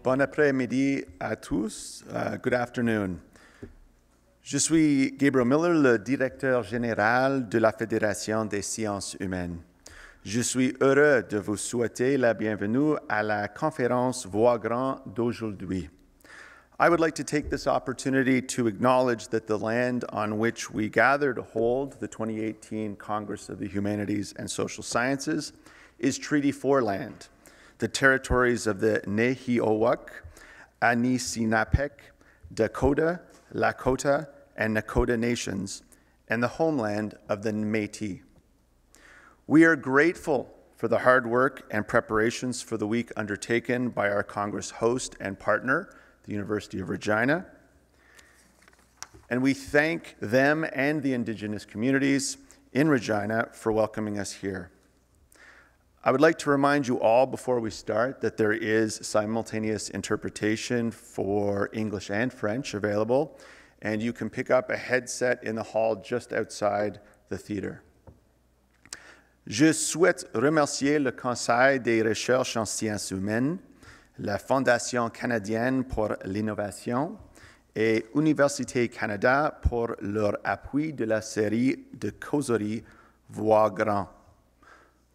Bon après-midi à tous. Good afternoon. Je suis Gabriel Miller, le directeur général de la Fédération des sciences humaines. Je suis heureux de vous souhaiter la bienvenue à la conférence Voix Grand d'aujourd'hui. I would like to take this opportunity to acknowledge that the land on which we gather to hold the 2018 Congress of the Humanities and Social Sciences is Treaty 4 land, the territories of the Nehiyawak, Anishinaabeg, Dakota, Lakota, and Nakota nations, and the homeland of the Métis. We are grateful for the hard work and preparations for the week undertaken by our Congress host and partner, the University of Regina, and we thank them and the Indigenous communities in Regina for welcoming us here. I would like to remind you all before we start that there is simultaneous interpretation for English and French available, and you can pick up a headset in the hall just outside the theater. Je souhaite remercier le Conseil des recherches en sciences humaines, la Fondation canadienne pour l'innovation et Université Canada pour leur appui de la série de causeries Voix Grand.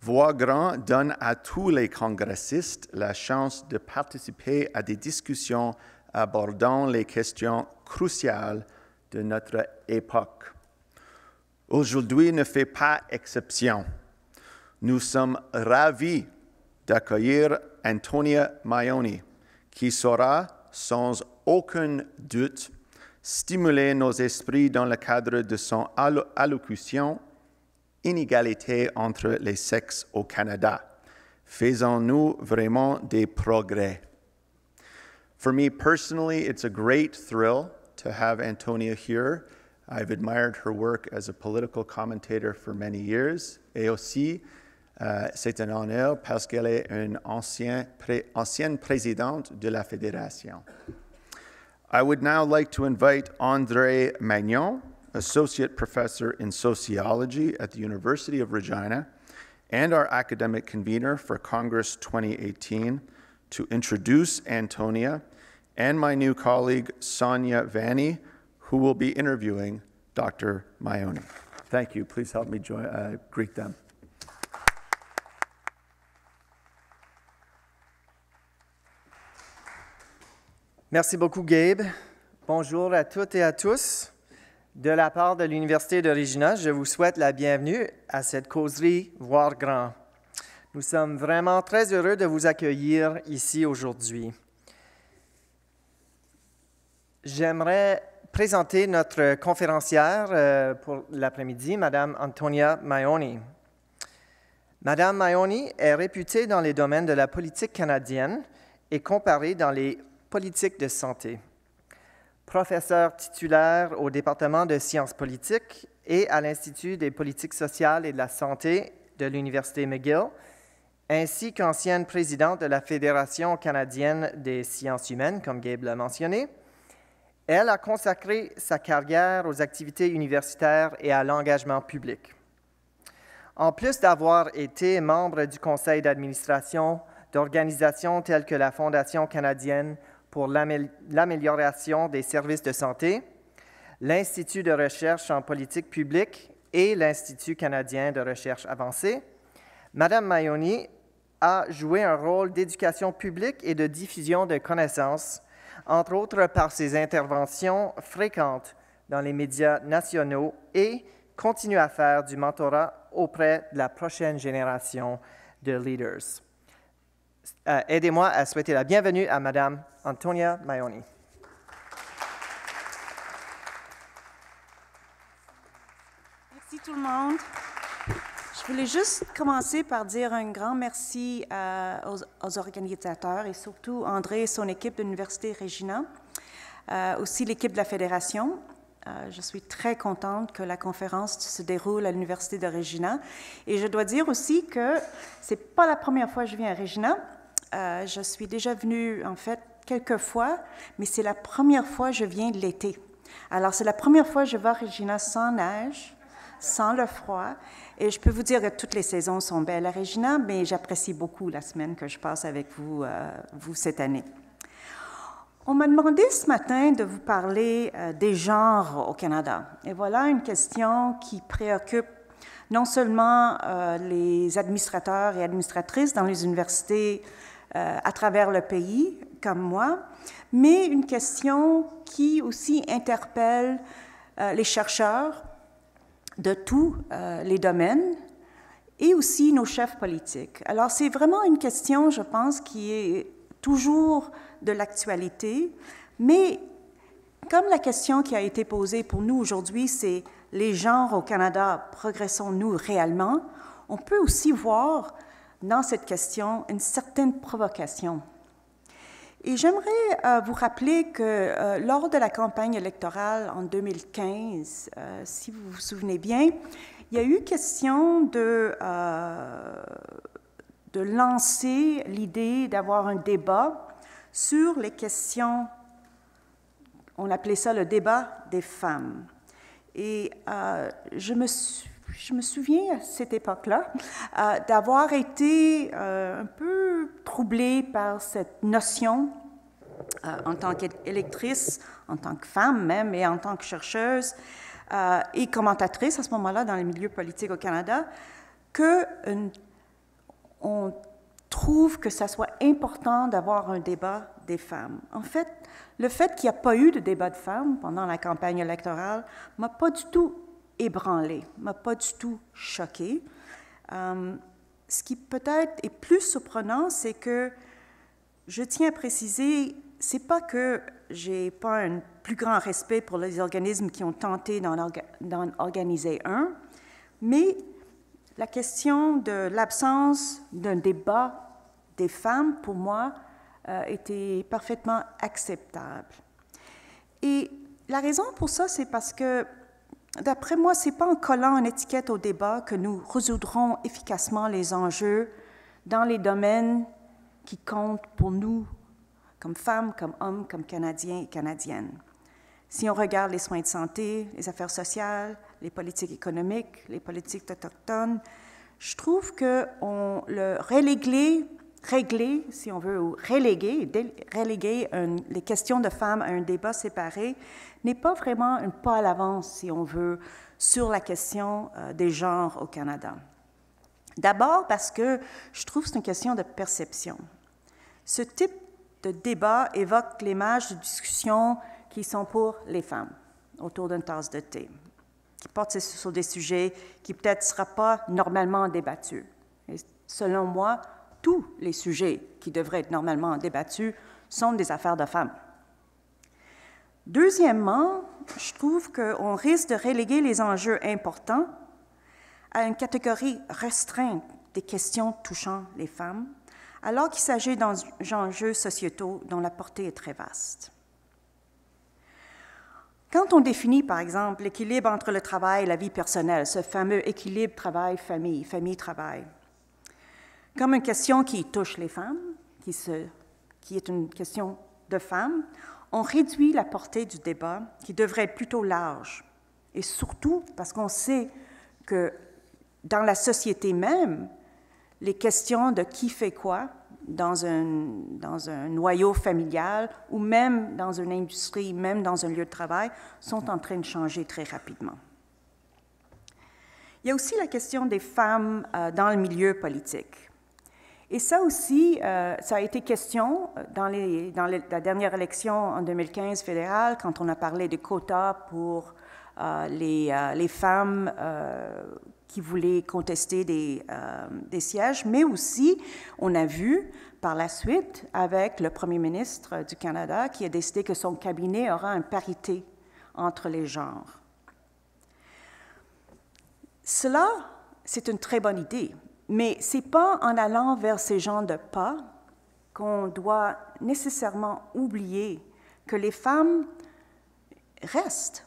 Voix Grand donne à tous les congressistes la chance de participer à des discussions abordant les questions cruciales de notre époque. Aujourd'hui ne fait pas exception. Nous sommes ravis d'accueillir Antonia Maioni, qui saura, sans aucun doute, stimuler nos esprits dans le cadre de son allocution « Inégalité entre les sexes au Canada. Faisons-nous vraiment des progrès ?» For me personally, it's a great thrill to have Antonia here. I've admired her work as a political commentator for many years, et aussi c'est un honneur parce qu'elle est une ancienne présidente de la Fédération. I would now like to invite André Magnon, Associate Professor in Sociology at the University of Regina and our academic convener for Congress 2018, to introduce Antonia and my new colleague, Sonia Vanni, who will be interviewing Dr. Maioni. Thank you. Please help me greet them. Merci beaucoup, Gabe. Bonjour à toutes et à tous. De la part de l'Université de Regina, je vous souhaite la bienvenue à cette causerie Voix Grand. Nous sommes vraiment très heureux de vous accueillir ici aujourd'hui. J'aimerais présenter notre conférencière pour l'après-midi, Mme Antonia Maioni. Mme Maioni est réputée dans les domaines de la politique canadienne et comparée dans les politiques de santé. Professeure titulaire au département de sciences politiques et à l'Institut des politiques sociales et de la santé de l'Université McGill, ainsi qu'ancienne présidente de la Fédération canadienne des sciences humaines, comme Gabe l'a mentionné. Elle a consacré sa carrière aux activités universitaires et à l'engagement public. En plus d'avoir été membre du conseil d'administration d'organisations telles que la Fondation canadienne pour l'amélioration des services de santé, l'Institut de recherche en politique publique et l'Institut canadien de recherche avancée, Mme Maioni a joué un rôle d'éducation publique et de diffusion de connaissances, entre autres par ses interventions fréquentes dans les médias nationaux, et continue à faire du mentorat auprès de la prochaine génération de leaders. Aidez-moi à souhaiter la bienvenue à Mme Antonia Maioni. Merci tout le monde. Je voulais juste commencer par dire un grand merci aux organisateurs et surtout André et son équipe de l'Université Regina, aussi l'équipe de la Fédération. Je suis très contente que la conférence se déroule à l'Université de Regina. Et je dois dire aussi que ce n'est pas la première fois que je viens à Regina. Je suis déjà venue, en fait, quelques fois, mais c'est la première fois que je viens l'été. Alors, c'est la première fois que je vais à Regina sans neige, sans le froid. Et je peux vous dire que toutes les saisons sont belles à Regina, mais j'apprécie beaucoup la semaine que je passe avec vous, cette année. On m'a demandé ce matin de vous parler des genres au Canada. Et voilà une question qui préoccupe non seulement les administrateurs et administratrices dans les universités à travers le pays, comme moi, mais une question qui aussi interpelle les chercheurs de tous les domaines et aussi nos chefs politiques. Alors, c'est vraiment une question, je pense, qui est toujours de l'actualité, mais comme la question qui a été posée pour nous aujourd'hui, c'est les genres au Canada, progressons-nous réellement? On peut aussi voir dans cette question une certaine provocation. Et j'aimerais vous rappeler que lors de la campagne électorale en 2015, si vous vous souvenez bien, il y a eu question de lancer l'idée d'avoir un débat sur les questions, on appelait ça le débat des femmes. Et je me souviens à cette époque-là d'avoir été un peu troublée par cette notion en tant qu'électrice, en tant que femme même, et en tant que chercheuse et commentatrice à ce moment-là dans les milieux politiques au Canada, qu'on trouve que ça soit important d'avoir un débat des femmes. En fait, le fait qu'il n'y a pas eu de débat de femmes pendant la campagne électorale m'a pas du tout ébranlée, m'a pas du tout choquée. Ce qui peut-être est plus surprenant, c'est que je tiens à préciser, c'est pas que j'ai pas un plus grand respect pour les organismes qui ont tenté d'en organiser un, mais la question de l'absence d'un débat des femmes, pour moi, était parfaitement acceptable. Et la raison pour ça, c'est parce que, d'après moi, ce n'est pas en collant une étiquette au débat que nous résoudrons efficacement les enjeux dans les domaines qui comptent pour nous, comme femmes, comme hommes, comme Canadiens et Canadiennes. Si on regarde les soins de santé, les affaires sociales, les politiques économiques, les politiques autochtones, je trouve que régler, si on veut, ou reléguer les questions de femmes à un débat séparé n'est pas vraiment un pas à l'avance, si on veut, sur la question des genres au Canada. D'abord parce que je trouve que c'est une question de perception. Ce type de débat évoque l'image de discussions qui sont pour les femmes, autour d'une tasse de thé, qui portent sur des sujets qui peut-être ne seront pas normalement débattus. Et selon moi, tous les sujets qui devraient être normalement débattus sont des affaires de femmes. Deuxièmement, je trouve qu'on risque de reléguer les enjeux importants à une catégorie restreinte des questions touchant les femmes, alors qu'il s'agit d'enjeux sociétaux dont la portée est très vaste. Quand on définit, par exemple, l'équilibre entre le travail et la vie personnelle, ce fameux équilibre travail-famille, famille-travail, comme une question qui touche les femmes, qui est une question de femmes, on réduit la portée du débat qui devrait être plutôt large. Et surtout parce qu'on sait que dans la société même, les questions de qui fait quoi dans un noyau familial ou même dans une industrie, même dans un lieu de travail, sont en train de changer très rapidement. Il y a aussi la question des femmes dans le milieu politique. Et ça aussi, ça a été question dans la dernière élection en 2015 fédérale, quand on a parlé des quotas pour les femmes qui voulaient contester des sièges, mais aussi, on a vu par la suite, avec le premier ministre du Canada, qui a décidé que son cabinet aura une parité entre les genres. Cela, c'est une très bonne idée, mais ce n'est pas en allant vers ces genres de pas qu'on doit nécessairement oublier que les femmes restent,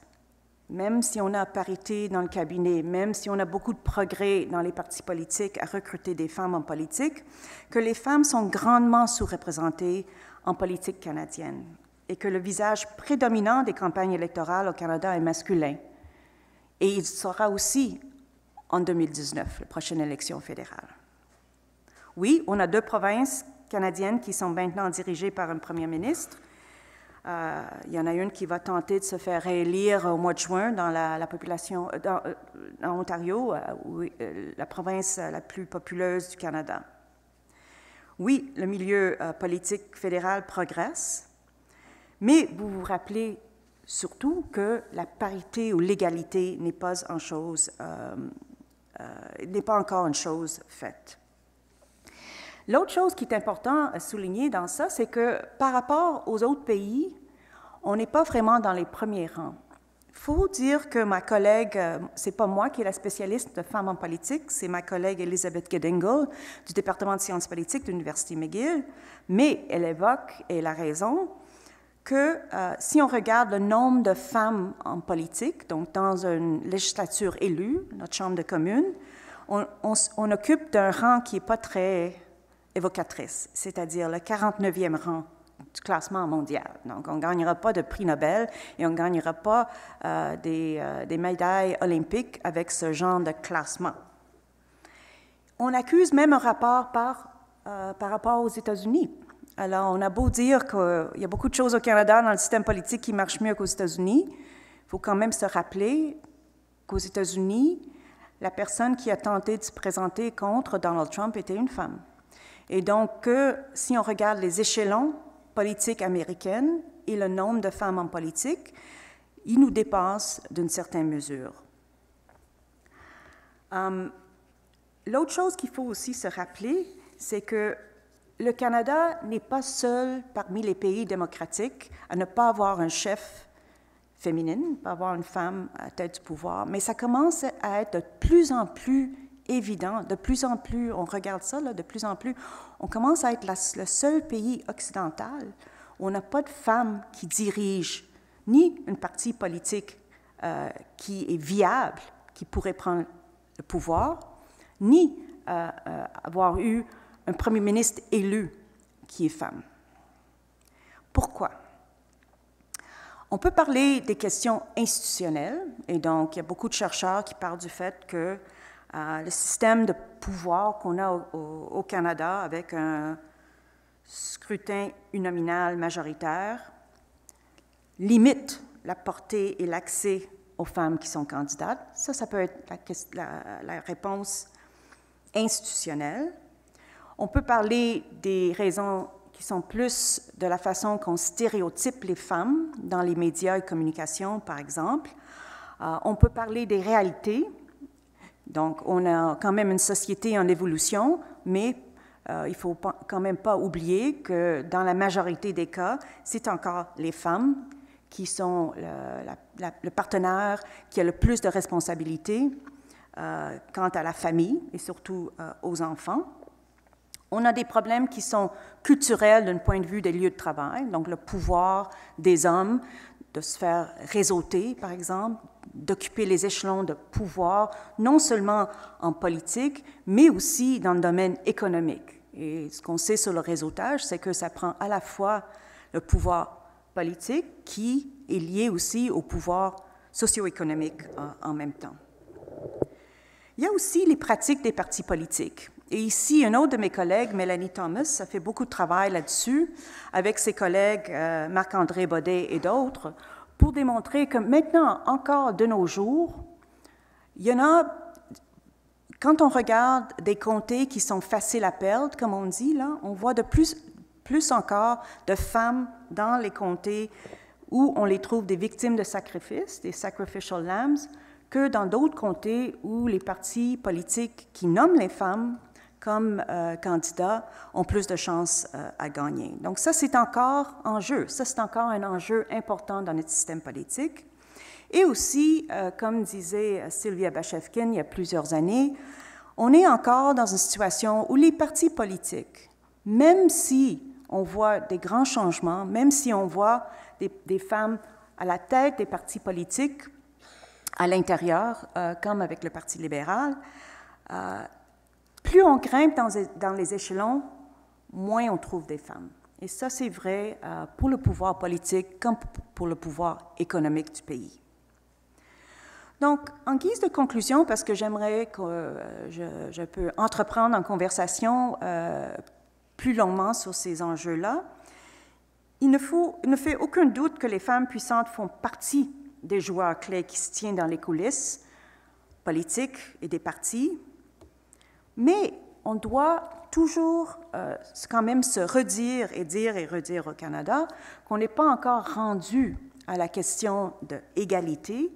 même si on a parité dans le cabinet, même si on a beaucoup de progrès dans les partis politiques à recruter des femmes en politique, que les femmes sont grandement sous-représentées en politique canadienne et que le visage prédominant des campagnes électorales au Canada est masculin. Et il sera aussi en 2019, la prochaine élection fédérale. Oui, on a 2 provinces canadiennes qui sont maintenant dirigées par un premier ministre, Il y en a une qui va tenter de se faire réélire au mois de juin dans la population, dans Ontario, la province la plus populeuse du Canada. Oui, le milieu politique fédéral progresse, mais vous vous rappelez surtout que la parité ou l'égalité n'est pas encore une chose faite. L'autre chose qui est importante à souligner dans ça, c'est que par rapport aux autres pays, on n'est pas vraiment dans les premiers rangs. Il faut dire que ma collègue, c'est pas moi qui est la spécialiste de femmes en politique, c'est ma collègue Elizabeth Gedingle du département de sciences politiques de l'Université McGill, mais elle évoque, et elle a raison, que si on regarde le nombre de femmes en politique, donc dans une législature élue, notre Chambre de communes, on occupe d'un rang qui n'est pas très évocatrice, c'est-à-dire le 49e rang du classement mondial. Donc, on ne gagnera pas de prix Nobel et on ne gagnera pas des médailles olympiques avec ce genre de classement. On accuse même un rapport par rapport aux États-Unis. Alors, on a beau dire qu'il y a beaucoup de choses au Canada dans le système politique qui marchent mieux qu'aux États-Unis, il faut quand même se rappeler qu'aux États-Unis, la personne qui a tenté de se présenter contre Donald Trump était une femme. Et donc, si on regarde les échelons politiques américaines et le nombre de femmes en politique, ils nous dépassent d'une certaine mesure. L'autre chose qu'il faut aussi se rappeler, c'est que le Canada n'est pas seul parmi les pays démocratiques à ne pas avoir un chef féminine, pas avoir une femme à la tête du pouvoir, mais ça commence à être de plus en plus évident, de plus en plus, on regarde ça, là, de plus en plus, on commence à être le seul pays occidental où on n'a pas de femme qui dirige ni une parti politique qui est viable, qui pourrait prendre le pouvoir, ni avoir eu un premier ministre élu qui est femme. Pourquoi? On peut parler des questions institutionnelles, et donc il y a beaucoup de chercheurs qui parlent du fait que le système de pouvoir qu'on a au Canada avec un scrutin uninominal majoritaire limite la portée et l'accès aux femmes qui sont candidates. Ça peut être la réponse institutionnelle. On peut parler des raisons qui sont plus de la façon qu'on stéréotype les femmes dans les médias et communications, par exemple. On peut parler des réalités. Donc, on a quand même une société en évolution, mais il ne faut quand même pas oublier que dans la majorité des cas, c'est encore les femmes qui sont le partenaire qui a le plus de responsabilités quant à la famille et surtout aux enfants. On a des problèmes qui sont culturels d'un point de vue des lieux de travail, donc le pouvoir des hommes de se faire réseauter, par exemple, d'occuper les échelons de pouvoir, non seulement en politique, mais aussi dans le domaine économique. Et ce qu'on sait sur le réseautage, c'est que ça prend à la fois le pouvoir politique qui est lié aussi au pouvoir socio-économique en même temps. Il y a aussi les pratiques des partis politiques. Et ici, un autre de mes collègues, Mélanie Thomas, a fait beaucoup de travail là-dessus avec ses collègues Marc-André Baudet et d'autres pour démontrer que maintenant, encore de nos jours, il y en a, quand on regarde des comtés qui sont faciles à perdre, comme on dit, là, on voit de plus encore de femmes dans les comtés où on les trouve des victimes de sacrifices, des sacrificial lambs, que dans d'autres comtés où les partis politiques qui nomment les femmes comme candidats ont plus de chances à gagner. Donc ça, c'est encore en jeu. Ça, c'est encore un enjeu important dans notre système politique. Et aussi, comme disait Sylvia Bashevkin il y a plusieurs années, on est encore dans une situation où les partis politiques, même si on voit des grands changements, même si on voit des femmes à la tête des partis politiques à l'intérieur, comme avec le Parti libéral, plus on grimpe dans les échelons, moins on trouve des femmes. Et ça, c'est vrai pour le pouvoir politique comme pour le pouvoir économique du pays. Donc, en guise de conclusion, parce que j'aimerais que je peux entreprendre en conversation plus longuement sur ces enjeux-là, Il ne fait aucun doute que les femmes puissantes font partie des joueurs clés qui se tiennent dans les coulisses politiques et des partis, mais on doit toujours quand même se redire et redire au Canada qu'on n'est pas encore rendu à la question d'égalité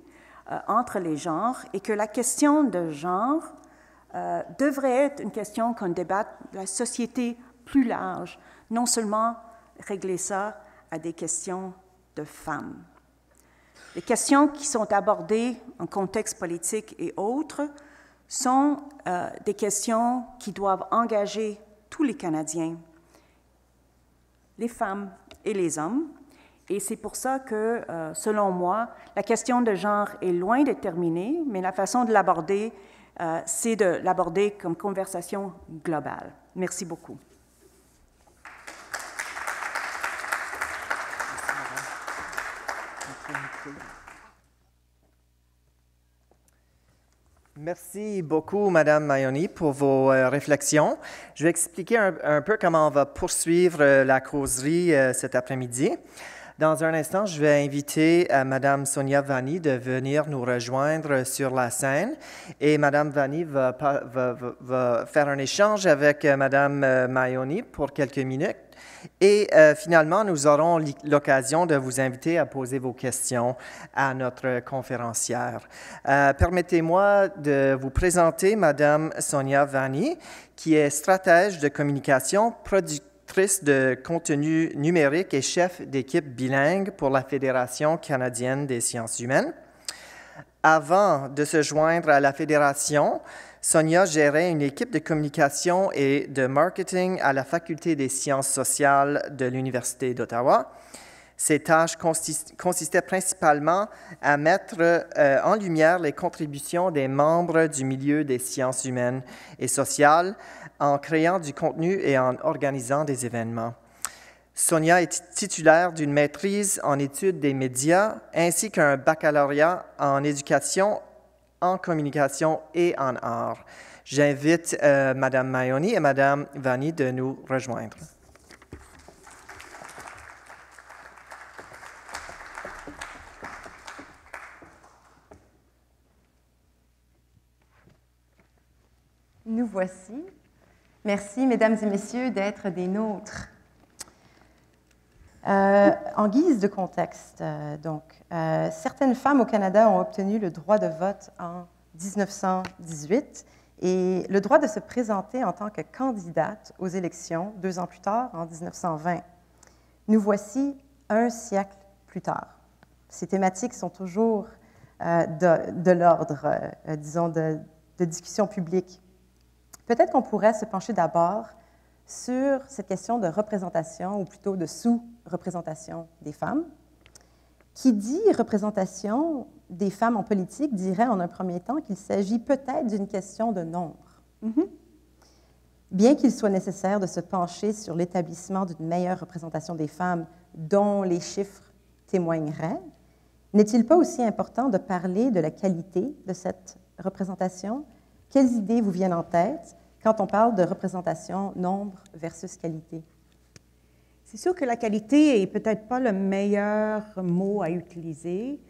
entre les genres et que la question de genre devrait être une question qu'on débatte de la société plus large, non seulement régler ça à des questions de femmes. Les questions qui sont abordées en contexte politique et autres sont des questions qui doivent engager tous les Canadiens, les femmes et les hommes. Et c'est pour ça que, selon moi, la question de genre est loin d'être terminée, mais la façon de l'aborder, c'est de l'aborder comme conversation globale. Merci beaucoup. Merci beaucoup, Madame Maioni, pour vos réflexions. Je vais expliquer un peu comment on va poursuivre la causerie cet après-midi. Dans un instant, je vais inviter Madame Sonia Vanni de venir nous rejoindre sur la scène. Et Madame Vanni va faire un échange avec Madame Maioni pour quelques minutes. Et finalement, nous aurons l'occasion de vous inviter à poser vos questions à notre conférencière. Permettez-moi de vous présenter Madame Sonia Vanni, qui est stratège de communication, productrice de contenu numérique et chef d'équipe bilingue pour la Fédération canadienne des sciences humaines. Avant de se joindre à la Fédération, Sonia gérait une équipe de communication et de marketing à la Faculté des sciences sociales de l'Université d'Ottawa. Ses tâches consistaient principalement à mettre en lumière les contributions des membres du milieu des sciences humaines et sociales en créant du contenu et en organisant des événements. Sonia est titulaire d'une maîtrise en études des médias ainsi qu'un baccalauréat en éducation, en communication et en art. J'invite Mme Maioni et Mme Vanni de nous rejoindre. Nous voici. Merci, Mesdames et Messieurs, d'être des nôtres. En guise de contexte, certaines femmes au Canada ont obtenu le droit de vote en 1918 et le droit de se présenter en tant que candidate aux élections 2 ans plus tard, en 1920. Nous voici un siècle plus tard. Ces thématiques sont toujours de l'ordre, disons, de discussion publique. Peut-être qu'on pourrait se pencher d'abord sur cette question de représentation, ou plutôt de sous-représentation des femmes. Qui dit représentation des femmes en politique dirait en un premier temps qu'il s'agit peut-être d'une question de nombre. Bien qu'il soit nécessaire de se pencher sur l'établissement d'une meilleure représentation des femmes dont les chiffres témoigneraient, n'est-il pas aussi important de parler de la qualité de cette représentation? Quelles idées vous viennent en tête quand on parle de représentation nombre versus qualité? C'est sûr que la qualité n'est peut-être pas le meilleur mot à utiliser.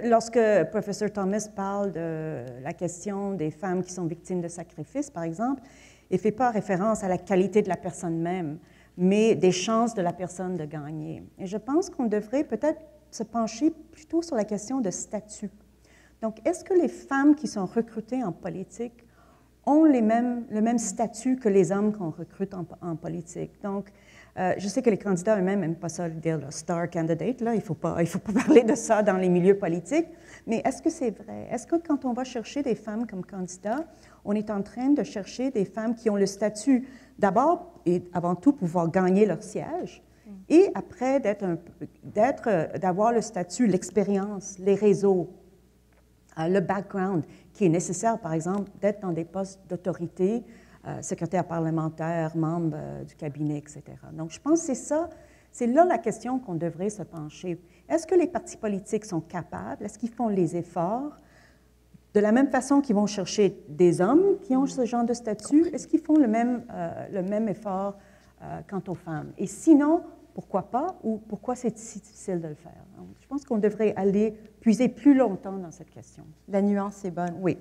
Lorsque le professeur Thomas parle de la question des femmes qui sont victimes de sacrifices, par exemple, il ne fait pas référence à la qualité de la personne même, mais des chances de la personne de gagner. Et je pense qu'on devrait peut-être se pencher plutôt sur la question de statut. Donc, est-ce que les femmes qui sont recrutées en politique ont le même statut que les hommes qu'on recrute en politique? Donc, je sais que les candidats eux-mêmes n'aiment pas ça dire le star candidate, là, il faut pas parler de ça dans les milieux politiques, mais est-ce que c'est vrai? Est-ce que quand on va chercher des femmes comme candidats, on est en train de chercher des femmes qui ont le statut d'abord et avant tout pouvoir gagner leur siège, et après d'avoir le statut, l'expérience, les réseaux, le background qui est nécessaire, par exemple, d'être dans des postes d'autorité, secrétaire parlementaire, membre du cabinet, etc. Donc, je pense que c'est là la question qu'on devrait se pencher. Est-ce que les partis politiques sont capables? Est-ce qu'ils font les efforts? De la même façon qu'ils vont chercher des hommes qui ont ce genre de statut, est-ce qu'ils font le même effort quant aux femmes. Et sinon, pourquoi pas ou pourquoi c'est si difficile de le faire? Donc, je pense qu'on devrait aller puiser plus longtemps dans cette question. La nuance est bonne. Oui.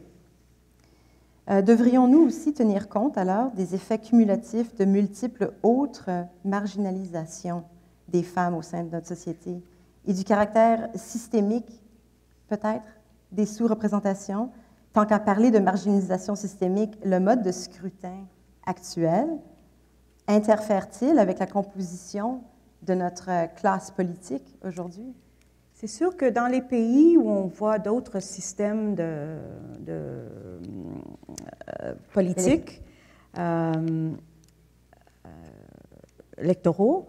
Devrions-nous aussi tenir compte alors des effets cumulatifs de multiples autres marginalisations des femmes au sein de notre société et du caractère systémique, peut-être, des sous-représentations? Tant qu'à parler de marginalisation systémique, le mode de scrutin actuel interfère-t-il avec la composition de notre classe politique aujourd'hui? C'est sûr que dans les pays où on voit d'autres systèmes politiques, électoraux,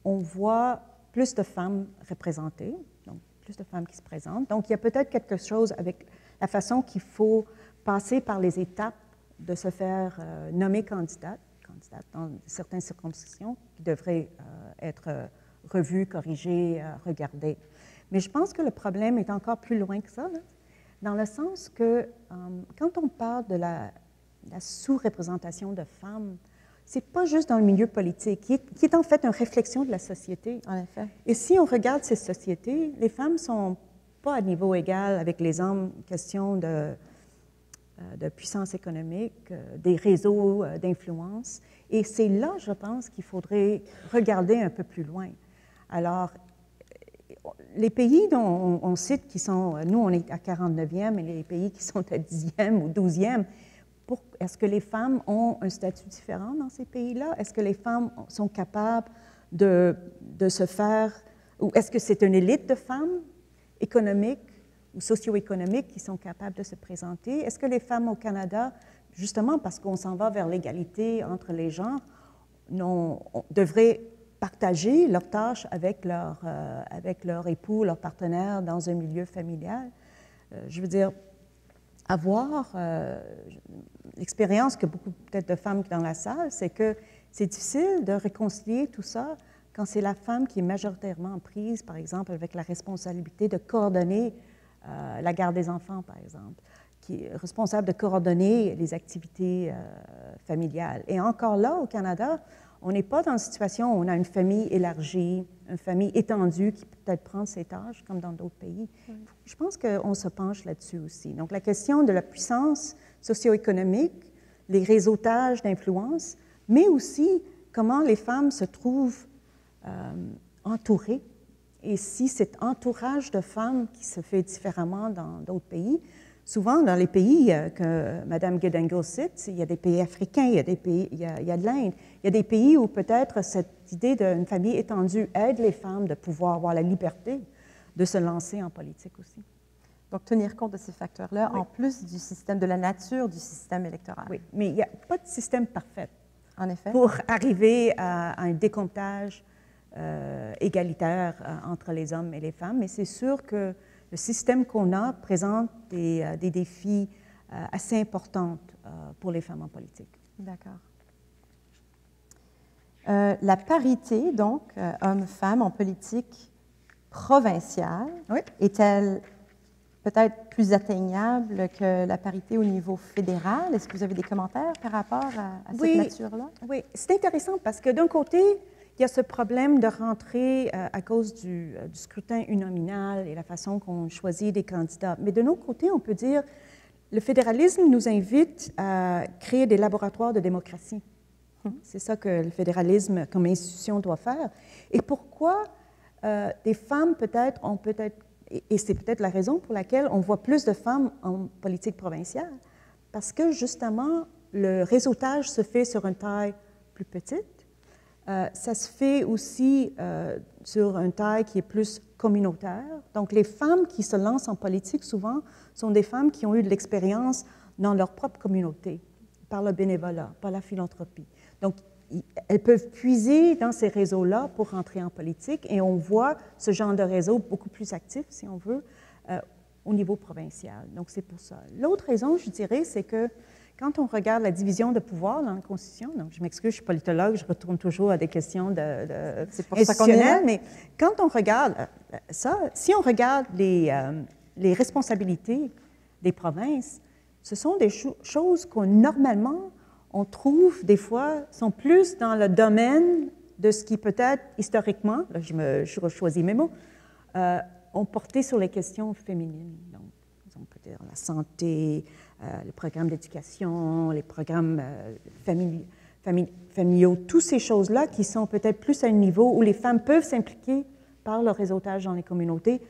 on voit plus de femmes représentées, donc plus de femmes qui se présentent. Donc, il y a peut-être quelque chose avec la façon qu'il faut passer par les étapes de se faire nommer candidate dans certaines circonscriptions qui devraient être revues, corrigées, regardées. Mais je pense que le problème est encore plus loin que ça, là, dans le sens que quand on parle de la sous-représentation de femmes, ce n'est pas juste dans le milieu politique, qui est en fait une réflexion de la société. En effet. Et si on regarde ces sociétés, les femmes ne sont pas à niveau égal avec les hommes, question de puissance économique, des réseaux d'influence. Et c'est là, je pense, qu'il faudrait regarder un peu plus loin. Alors, les pays dont on cite qui sont, nous on est à 49e, et les pays qui sont à 10e ou 12e, est-ce que les femmes ont un statut différent dans ces pays-là? Est-ce que les femmes sont capables de se faire, ou est-ce que c'est une élite de femmes économiques ou socio-économiques qui sont capables de se présenter? Est-ce que les femmes au Canada, justement parce qu'on s'en va vers l'égalité entre les genres, devraient partager leurs tâches avec leur époux, leur partenaire dans un milieu familial? Je veux dire, avoir l'expérience que beaucoup peut-être de femmes dans la salle, c'est que c'est difficile de réconcilier tout ça quand c'est la femme qui est majoritairement prise, par exemple, avec la responsabilité de coordonner la garde des enfants, par exemple, qui est responsable de coordonner les activités familiales. Et encore là, au Canada, on n'est pas dans une situation où on a une famille élargie, une famille étendue qui peut peut-être prendre ses tâches, comme dans d'autres pays. Oui. Je pense qu'on se penche là-dessus aussi. Donc, la question de la puissance socio-économique, les réseautages d'influence, mais aussi comment les femmes se trouvent entourées. Et si cet entourage de femmes qui se fait différemment dans d'autres pays, souvent dans les pays que Mme Giedango cite, il y a des pays africains, il y a des pays, il y a de l'Inde, il y a des pays où peut-être cette idée d'une famille étendue aide les femmes de pouvoir avoir la liberté de se lancer en politique aussi. Donc, tenir compte de ces facteurs-là, oui. En plus du système, de la nature du système électoral. Oui, mais il n'y a pas de système parfait. En effet. Pour arriver à un décomptage égalitaire entre les hommes et les femmes, mais c'est sûr que le système qu'on a présente des défis assez importants pour les femmes en politique. D'accord. La parité, donc, hommes-femmes en politique provinciale, oui. Est-elle peut-être plus atteignable que la parité au niveau fédéral? Est-ce que vous avez des commentaires par rapport à cette nature-là? Oui, c'est intéressant parce que d'un côté, il y a ce problème de rentrer à cause du scrutin uninominal et la façon qu'on choisit des candidats. Mais de l'autre côté, on peut dire le fédéralisme nous invite à créer des laboratoires de démocratie. C'est ça que le fédéralisme comme institution doit faire. Et pourquoi des femmes peut-être ont peut-être, et c'est peut-être la raison pour laquelle on voit plus de femmes en politique provinciale, parce que justement, le réseautage se fait sur une taille plus petite. Ça se fait aussi sur une taille qui est plus communautaire. Donc, les femmes qui se lancent en politique, souvent, sont des femmes qui ont eu de l'expérience dans leur propre communauté, par le bénévolat, par la philanthropie. Donc, elles peuvent puiser dans ces réseaux-là pour rentrer en politique et on voit ce genre de réseau beaucoup plus actif, si on veut, au niveau provincial. Donc, c'est pour ça. L'autre raison, je dirais, c'est que quand on regarde la division de pouvoir dans la Constitution, donc je m'excuse, je suis politologue, je retourne toujours à des questions institutionnelles, mais quand on regarde ça, si on regarde les responsabilités des provinces, ce sont des choses qu'on, normalement, on trouve des fois, sont plus dans le domaine de ce qui peut-être historiquement, là je choisis mes mots, ont porté sur les questions féminines. Donc, on peut dire la santé, les programmes d'éducation, les programmes familiaux, toutes ces choses-là qui sont peut-être plus à un niveau où les femmes peuvent s'impliquer par le réseautage dans les communautés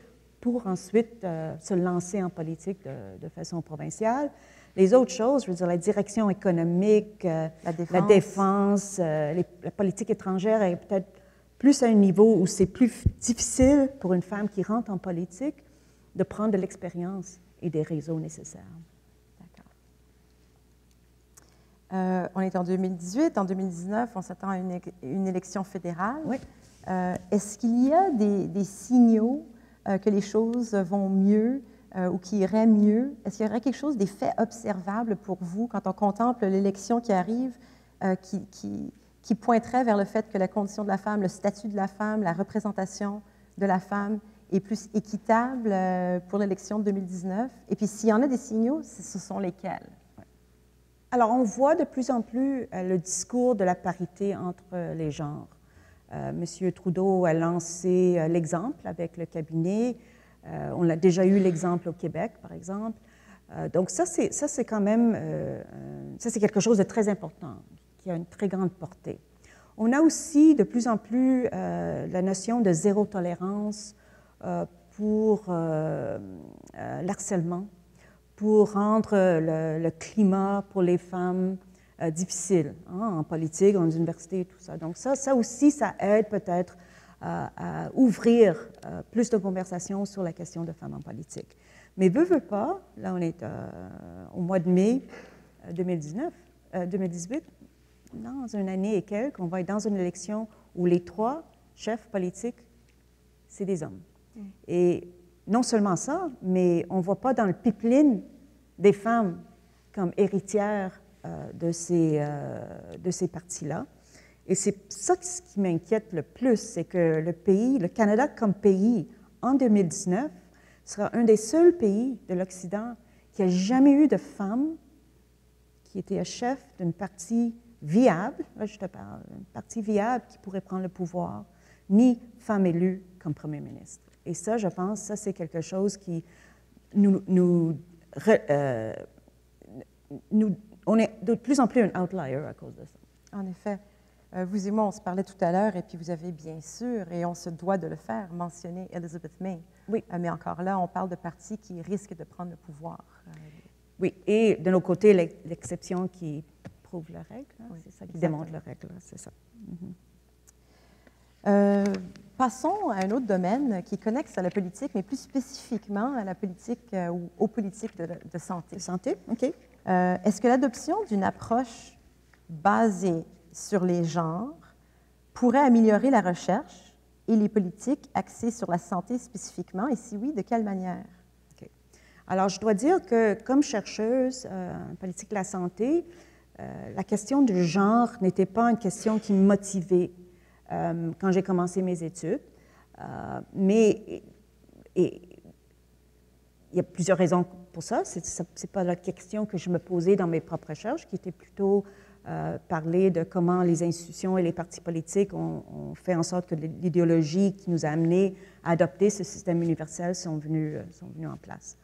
pour ensuite se lancer en politique de façon provinciale. Les autres choses, je veux dire, la direction économique, la défense, la politique étrangère est peut-être plus à un niveau où c'est plus difficile pour une femme qui rentre en politique de prendre de l'expérience et des réseaux nécessaires. D'accord. On est en 2018. En 2019, on s'attend à une élection fédérale. Oui. Est-ce qu'il y a des signaux que les choses vont mieux ou qui iraient mieux? Est-ce qu'il y aurait quelque chose, des faits observables pour vous quand on contemple l'élection qui arrive, qui pointerait vers le fait que la condition de la femme, le statut de la femme, la représentation de la femme est plus équitable pour l'élection de 2019? Et puis, s'il y en a des signaux, ce sont lesquels? Alors, on voit de plus en plus le discours de la parité entre les genres. Monsieur Trudeau a lancé l'exemple avec le cabinet. On a déjà eu l'exemple au Québec, par exemple. Donc, ça, c'est quand même ça, c'est quelque chose de très important, qui a une très grande portée. On a aussi de plus en plus la notion de zéro tolérance pour l'harcèlement, pour rendre le climat pour les femmes difficile, en politique, en université, tout ça. Donc ça aussi, ça aide peut-être à ouvrir plus de conversations sur la question de femmes en politique. Mais veut pas, là on est au mois de mai 2018, dans une année et quelques, on va être dans une élection où les 3 chefs politiques, c'est des hommes. Et non seulement ça, mais on ne voit pas dans le pipeline des femmes comme héritières de ces partis-là. Et c'est ça qui m'inquiète le plus, c'est que le Canada comme pays, en 2019, sera un des seuls pays de l'Occident qui n'a jamais eu de femme qui était chef d'une parti viable, là je te parle, une parti viable qui pourrait prendre le pouvoir, ni femme élue comme premier ministre. Et ça, je pense, ça c'est quelque chose qui on est de plus en plus un outlier à cause de ça. En effet. Vous et moi, on se parlait tout à l'heure, et puis vous avez bien sûr, et on se doit de le faire, mentionné Elizabeth May. Oui. Mais encore là, on parle de partis qui risquent de prendre le pouvoir. Oui, et de notre côté, l'exception qui prouve la règle, oui, c'est ça qui démontre la règle, c'est ça. Passons à un autre domaine qui est connexe à la politique, mais plus spécifiquement à la politique ou aux politiques de santé. De santé, OK. Est-ce que l'adoption d'une approche basée sur les genres pourrait améliorer la recherche et les politiques axées sur la santé spécifiquement, et si oui, de quelle manière? OK. Alors, je dois dire que comme chercheuse en politique de la santé, la question du genre n'était pas une question qui me motivait quand j'ai commencé mes études, mais il y a plusieurs raisons pour ça. Ce n'est pas la question que je me posais dans mes propres recherches, qui était plutôt parler de comment les institutions et les partis politiques ont fait en sorte que l'idéologie qui nous a amenés à adopter ce système universel sont venus en place.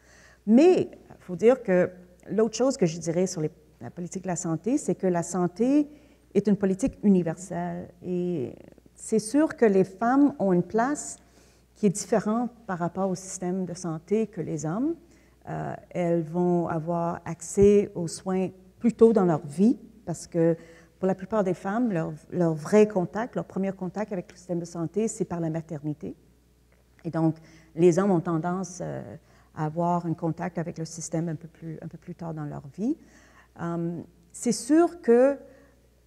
Mais il faut dire que l'autre chose que je dirais sur la politique de la santé, c'est que la santé est une politique universelle. Et c'est sûr que les femmes ont une place qui est différente par rapport au système de santé que les hommes. Elles vont avoir accès aux soins plus tôt dans leur vie, parce que pour la plupart des femmes, leur vrai contact, leur premier contact avec le système de santé, c'est par la maternité. Et donc, les hommes ont tendance à avoir un contact avec le système un peu plus tard dans leur vie. C'est sûr que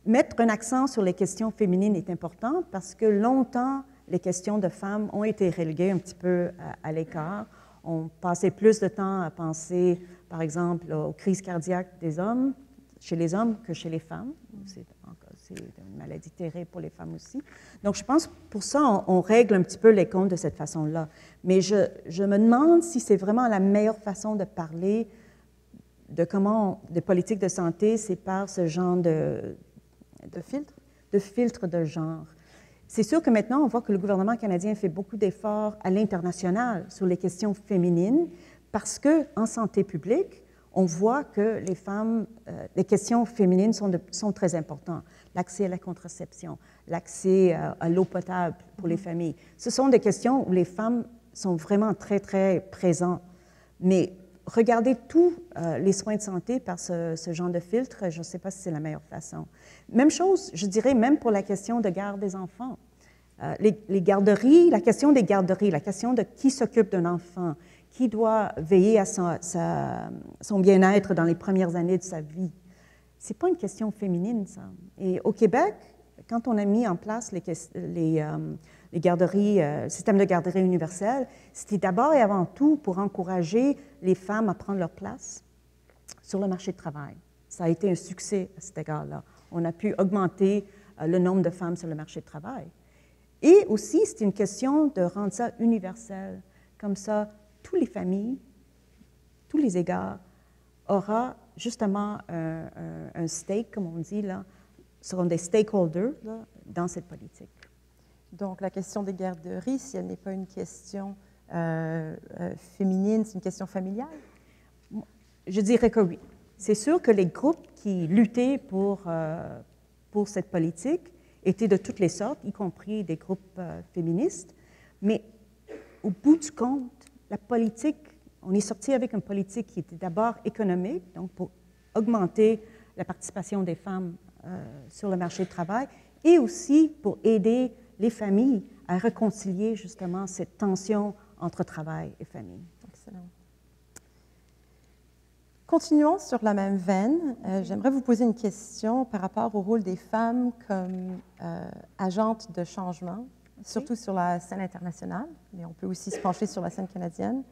mettre un accent sur les questions féminines est important parce que longtemps, les questions de femmes ont été reléguées un petit peu à l'écart. On passait plus de temps à penser, par exemple, aux crises cardiaques des hommes, chez les hommes que chez les femmes. C'est une maladie terrible pour les femmes aussi. Donc, je pense pour ça, on règle un petit peu les comptes de cette façon-là. Mais je me demande si c'est vraiment la meilleure façon de parler comment des politiques de santé séparent ce genre de filtre de genre. C'est sûr que maintenant, on voit que le gouvernement canadien fait beaucoup d'efforts à l'international sur les questions féminines parce qu'en santé publique, on voit que les femmes, les questions féminines sont très importantes. L'accès à la contraception, l'accès à l'eau potable pour les familles. Ce sont des questions où les femmes sont vraiment très, très présentes. Mais regarder tous les soins de santé par ce genre de filtre, je ne sais pas si c'est la meilleure façon. Même chose, je dirais, même pour la question de garde des enfants. Les garderies, la question des garderies, la question de qui s'occupe d'un enfant, qui doit veiller à son bien-être dans les premières années de sa vie. Ce n'est pas une question féminine, ça. Et au Québec, quand on a mis en place les garderies, le système de garderie universel, c'était d'abord et avant tout pour encourager les femmes à prendre leur place sur le marché du travail. Ça a été un succès à cet égard-là. On a pu augmenter le nombre de femmes sur le marché du travail. Et aussi, c'est une question de rendre ça universel. Comme ça, toutes les familles, tous les égards, aura justement un stake, comme on dit, là, seront des stakeholders là, dans cette politique. Donc, la question des garderies, si elle n'est pas une question féminine, c'est une question familiale? Je dirais que oui. C'est sûr que les groupes qui luttaient pour cette politique étaient de toutes les sortes, y compris des groupes féministes, mais au bout du compte, la politique, on est sorti avec une politique qui était d'abord économique, donc pour augmenter la participation des femmes sur le marché du travail, et aussi pour aider les familles à réconcilier justement cette tension entre travail et famille. Excellent. Continuons sur la même veine. J'aimerais vous poser une question par rapport au rôle des femmes comme agentes de changement, surtout sur la scène internationale, mais on peut aussi se pencher sur la scène canadienne.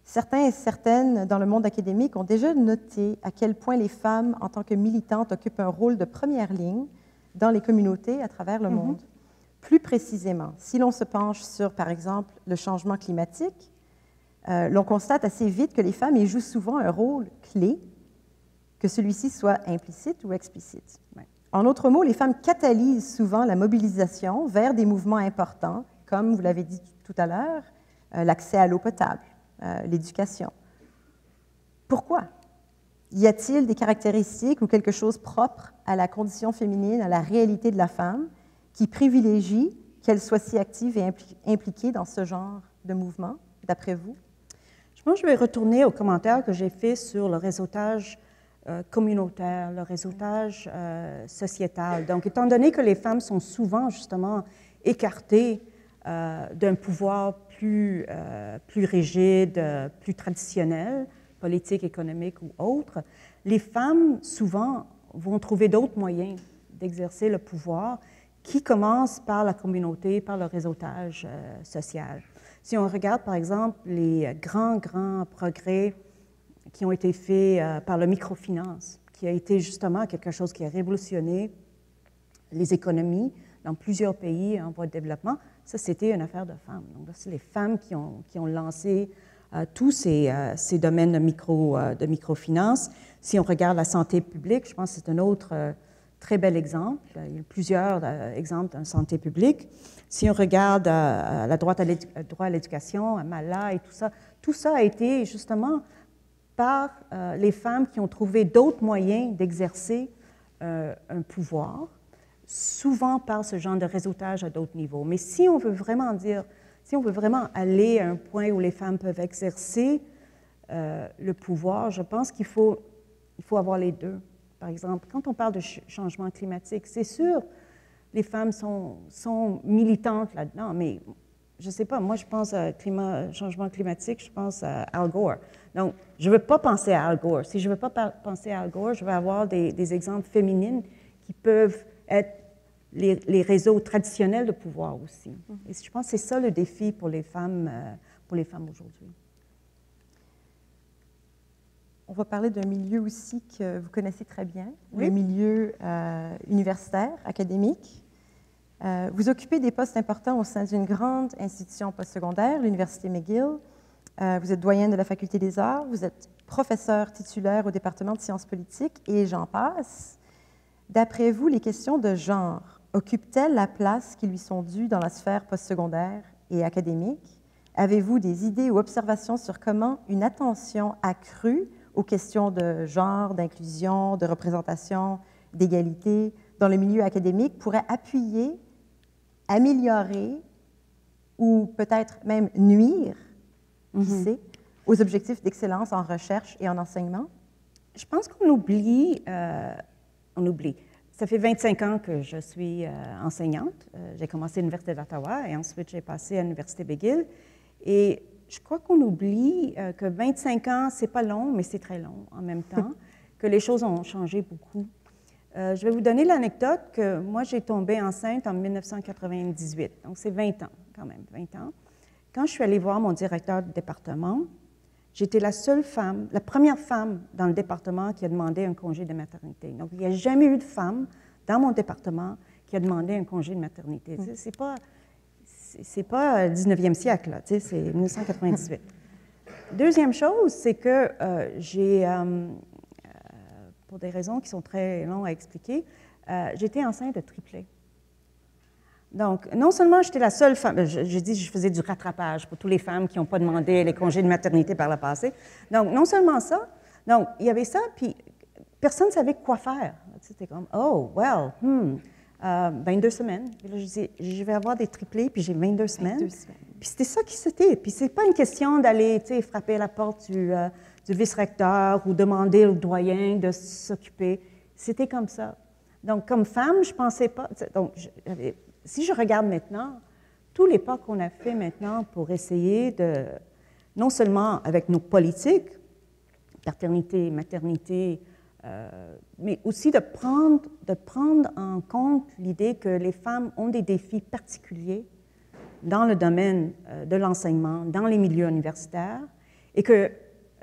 Certains et certaines dans le monde académique ont déjà noté à quel point les femmes, en tant que militantes, occupent un rôle de première ligne dans les communautés à travers le monde. Plus précisément, si l'on se penche sur, par exemple, le changement climatique, l'on constate assez vite que les femmes y jouent souvent un rôle clé, que celui-ci soit implicite ou explicite. Ouais. En d'autres mots, les femmes catalysent souvent la mobilisation vers des mouvements importants, comme vous l'avez dit tout à l'heure, l'accès à l'eau potable, l'éducation. Pourquoi? Y a-t-il des caractéristiques ou quelque chose propre à la condition féminine, à la réalité de la femme, qui privilégie qu'elle soit si active et impliquée dans ce genre de mouvement, d'après vous? Je pense que je vais retourner aux commentaires que j'ai faits sur le réseautage communautaire, le réseautage sociétal. Donc, étant donné que les femmes sont souvent, justement, écartées d'un pouvoir plus rigide, plus traditionnel, politique, économique ou autre, les femmes, souvent, vont trouver d'autres moyens d'exercer le pouvoir qui commencent par la communauté, par le réseautage social. Si on regarde, par exemple, les grands progrès qui ont été faits par la microfinance, qui a été justement quelque chose qui a révolutionné les économies dans plusieurs pays en voie de développement, ça, c'était une affaire de femmes. Donc, c'est les femmes qui ont lancé tous ces domaines de microfinance. Si on regarde la santé publique, je pense que c'est un autre très bel exemple. Il y a plusieurs exemples de santé publique. Si on regarde le droit à l'éducation, à Mala et tout ça a été justement par les femmes qui ont trouvé d'autres moyens d'exercer un pouvoir, souvent par ce genre de réseautage à d'autres niveaux. Mais si on veut vraiment aller à un point où les femmes peuvent exercer le pouvoir, je pense qu'il faut avoir les deux. Par exemple, quand on parle de changement climatique, c'est sûr, les femmes sont militantes là-dedans, mais je ne sais pas, moi je pense à changement climatique, je pense à Al Gore. Donc, je ne veux pas penser à Al Gore. Si je ne veux pas penser à Al Gore, je vais avoir des exemples féminines qui peuvent être les réseaux traditionnels de pouvoir aussi. Et je pense que c'est ça le défi pour les femmes aujourd'hui. On va parler d'un milieu aussi que vous connaissez très bien, oui. Le milieu universitaire, académique. Vous occupez des postes importants au sein d'une grande institution postsecondaire, l'Université McGill. Vous êtes doyenne de la Faculté des arts, vous êtes professeur titulaire au département de sciences politiques, et j'en passe. D'après vous, les questions de genre occupent-elles la place qui lui sont dues dans la sphère postsecondaire et académique? Avez-vous des idées ou observations sur comment une attention accrue aux questions de genre, d'inclusion, de représentation, d'égalité dans le milieu académique pourrait appuyer, améliorer ou peut-être même nuire, qui sait, aux objectifs d'excellence en recherche et en enseignement? Je pense qu'on oublie, Ça fait 25 ans que je suis enseignante. J'ai commencé à l'Université d'Ottawa et ensuite j'ai passé à l'Université McGill. Et je crois qu'on oublie que 25 ans, c'est pas long, mais c'est très long en même temps, que les choses ont changé beaucoup. Je vais vous donner l'anecdote que moi, j'ai tombé enceinte en 1998, donc c'est 20 ans quand même, 20 ans. Quand je suis allée voir mon directeur de département, j'étais la seule femme, la première femme dans le département qui a demandé un congé de maternité. Donc, il n'y a jamais eu de femme dans mon département qui a demandé un congé de maternité. C'est pas le 19e siècle, là, c'est 1998. Deuxième chose, c'est que pour des raisons qui sont très longues à expliquer, j'étais enceinte de triplé. Donc, non seulement j'étais la seule femme, je faisais du rattrapage pour toutes les femmes qui n'ont pas demandé les congés de maternité par le passé. Donc, non seulement ça, donc il y avait ça, puis personne ne savait quoi faire. C'était comme, oh, well, 22 semaines. Puis là, je disais, je vais avoir des triplés, puis j'ai 22 semaines. 22 semaines. Puis c'était ça qui c'était. Puis c'est pas une question d'aller, frapper à la porte du vice-recteur ou demander au doyen de s'occuper. C'était comme ça. Donc, comme femme, je pensais pas... Donc, si je regarde maintenant, tous les pas qu'on a fait maintenant pour essayer de, non seulement avec nos politiques, paternité, maternité, mais aussi de prendre en compte l'idée que les femmes ont des défis particuliers dans le domaine de l'enseignement, dans les milieux universitaires, et que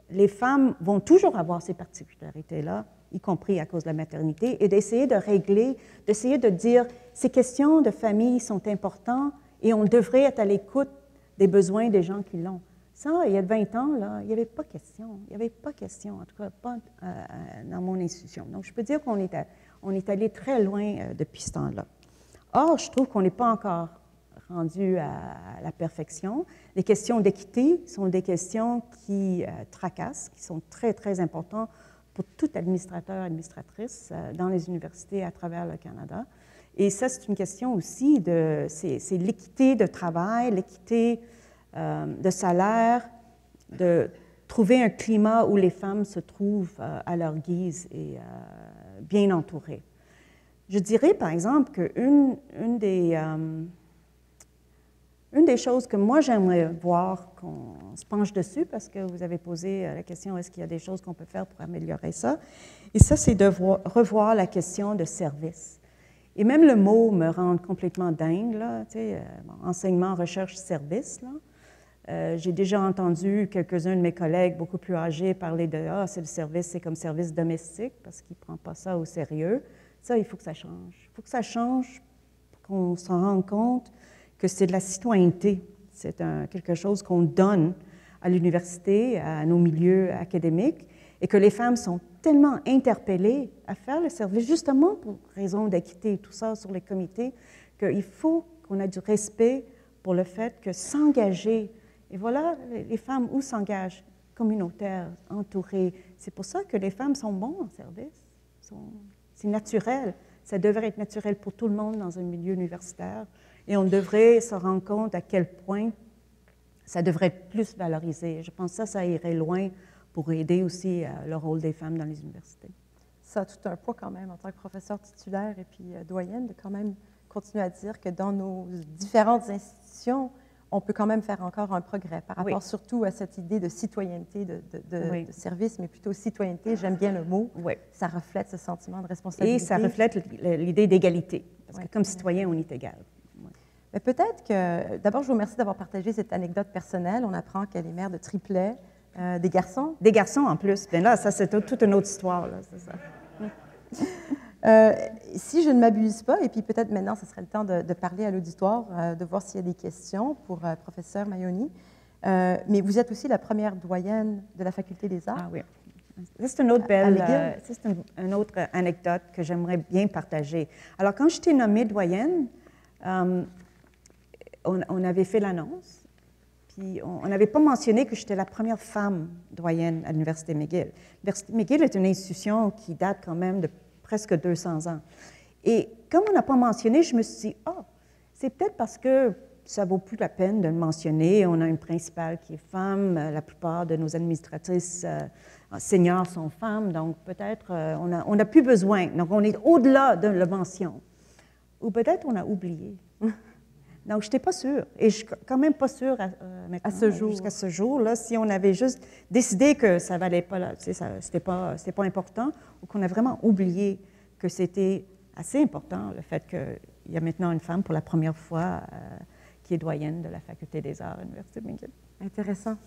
les femmes vont toujours avoir ces particularités-là, y compris à cause de la maternité, et d'essayer de régler, d'essayer de dire ces questions de famille sont importantes et on devrait être à l'écoute des besoins des gens qui l'ont. Ça, il y a 20 ans, là, il n'y avait pas question. Il n'y avait pas question, en tout cas pas dans mon institution. Donc, je peux dire qu'on est allé très loin depuis ce temps-là. Or, je trouve qu'on n'est pas encore rendu à la perfection. Les questions d'équité sont des questions qui tracassent, qui sont très, très importantes pour tout administrateur, administratrice dans les universités à travers le Canada. Et ça, c'est une question aussi c'est l'équité de travail, l'équité de salaire, de trouver un climat où les femmes se trouvent à leur guise et bien entourées. Je dirais, par exemple, qu'une des choses que moi, j'aimerais voir qu'on se penche dessus, parce que vous avez posé la question, est-ce qu'il y a des choses qu'on peut faire pour améliorer ça? Et ça, c'est de revoir la question de service. Et même le mot me rend complètement dingue, là, enseignement, recherche, service. J'ai déjà entendu quelques-uns de mes collègues beaucoup plus âgés parler de « Ah, c'est le service, c'est comme service domestique », parce qu'ils ne prennent pas ça au sérieux. Ça, il faut que ça change. Il faut que ça change pour qu'on s'en rende compte que c'est de la citoyenneté. C'est quelque chose qu'on donne à l'université, à nos milieux académiques, et que les femmes sont tellement interpellées à faire le service, justement pour raison d'équité et tout ça sur les comités, qu'il faut qu'on ait du respect pour le fait que s'engager, et voilà, les femmes où s'engagent, communautaires, entourées, c'est pour ça que les femmes sont bonnes en service. C'est naturel. Ça devrait être naturel pour tout le monde dans un milieu universitaire. Et on devrait se rendre compte à quel point ça devrait être plus valorisé. Je pense que ça irait loin pour aider aussi le rôle des femmes dans les universités. Ça a tout un poids quand même en tant que professeur titulaire et puis doyenne de quand même continuer à dire que dans nos différentes institutions, on peut quand même faire encore un progrès par rapport surtout à cette idée de citoyenneté, de service, mais plutôt citoyenneté, j'aime bien le mot. Oui. Ça reflète ce sentiment de responsabilité. Et ça reflète l'idée d'égalité, parce que comme citoyen, on est égal. Mais peut-être que, d'abord, je vous remercie d'avoir partagé cette anecdote personnelle. On apprend qu'elle est mère de triplets, des garçons. Des garçons en plus. Bien là, ça, c'est toute une autre histoire, là, c'est ça. Si je ne m'abuse pas, et puis peut-être maintenant, ce serait le temps de parler à l'auditoire, de voir s'il y a des questions pour professeur Maioni. mais vous êtes aussi la première doyenne de la Faculté des Arts. Ah oui. C'est une autre une autre anecdote que j'aimerais bien partager. Alors, quand j'étais nommée doyenne, on avait fait l'annonce, puis on n'avait pas mentionné que j'étais la première femme doyenne à l'Université McGill. L'Université McGill est une institution qui date quand même de presque 200 ans. Et comme on n'a pas mentionné, je me suis dit, c'est peut-être parce que ça vaut plus la peine de le mentionner. On a une principale qui est femme, la plupart de nos administratrices seniors sont femmes, donc peut-être on n'a plus besoin. Donc on est au-delà de la mention. Ou peut-être on a oublié. Donc je n'étais pas sûre. Et je ne suis quand même pas sûre à ce jour. Jusqu'à ce jour-là, si on avait juste décidé que ça ne valait pas, c'était pas important, ou qu'on a vraiment oublié que c'était assez important, le fait qu'il y a maintenant une femme pour la première fois qui est doyenne de la Faculté des Arts à l'Université de McGill. Intéressant.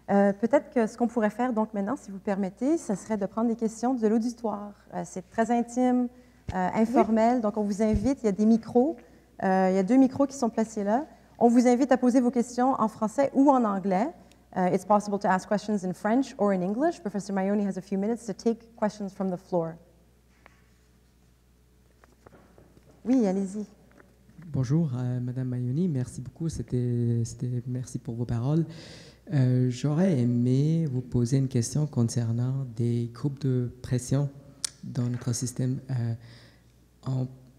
Peut-être que ce qu'on pourrait faire donc maintenant, si vous permettez, ce serait de prendre des questions de l'auditoire. C'est très intime, informel, donc on vous invite, il y a des micros, il y a 2 micros qui sont placés là. On vous invite à poser vos questions en français ou en anglais. It's possible to ask questions in French or in English. Professor Maioni has a few minutes to take questions from the floor. Oui, allez-y. Bonjour, Madame Maioni, merci beaucoup, merci pour vos paroles. J'aurais aimé vous poser une question concernant des groupes de pression dans notre système.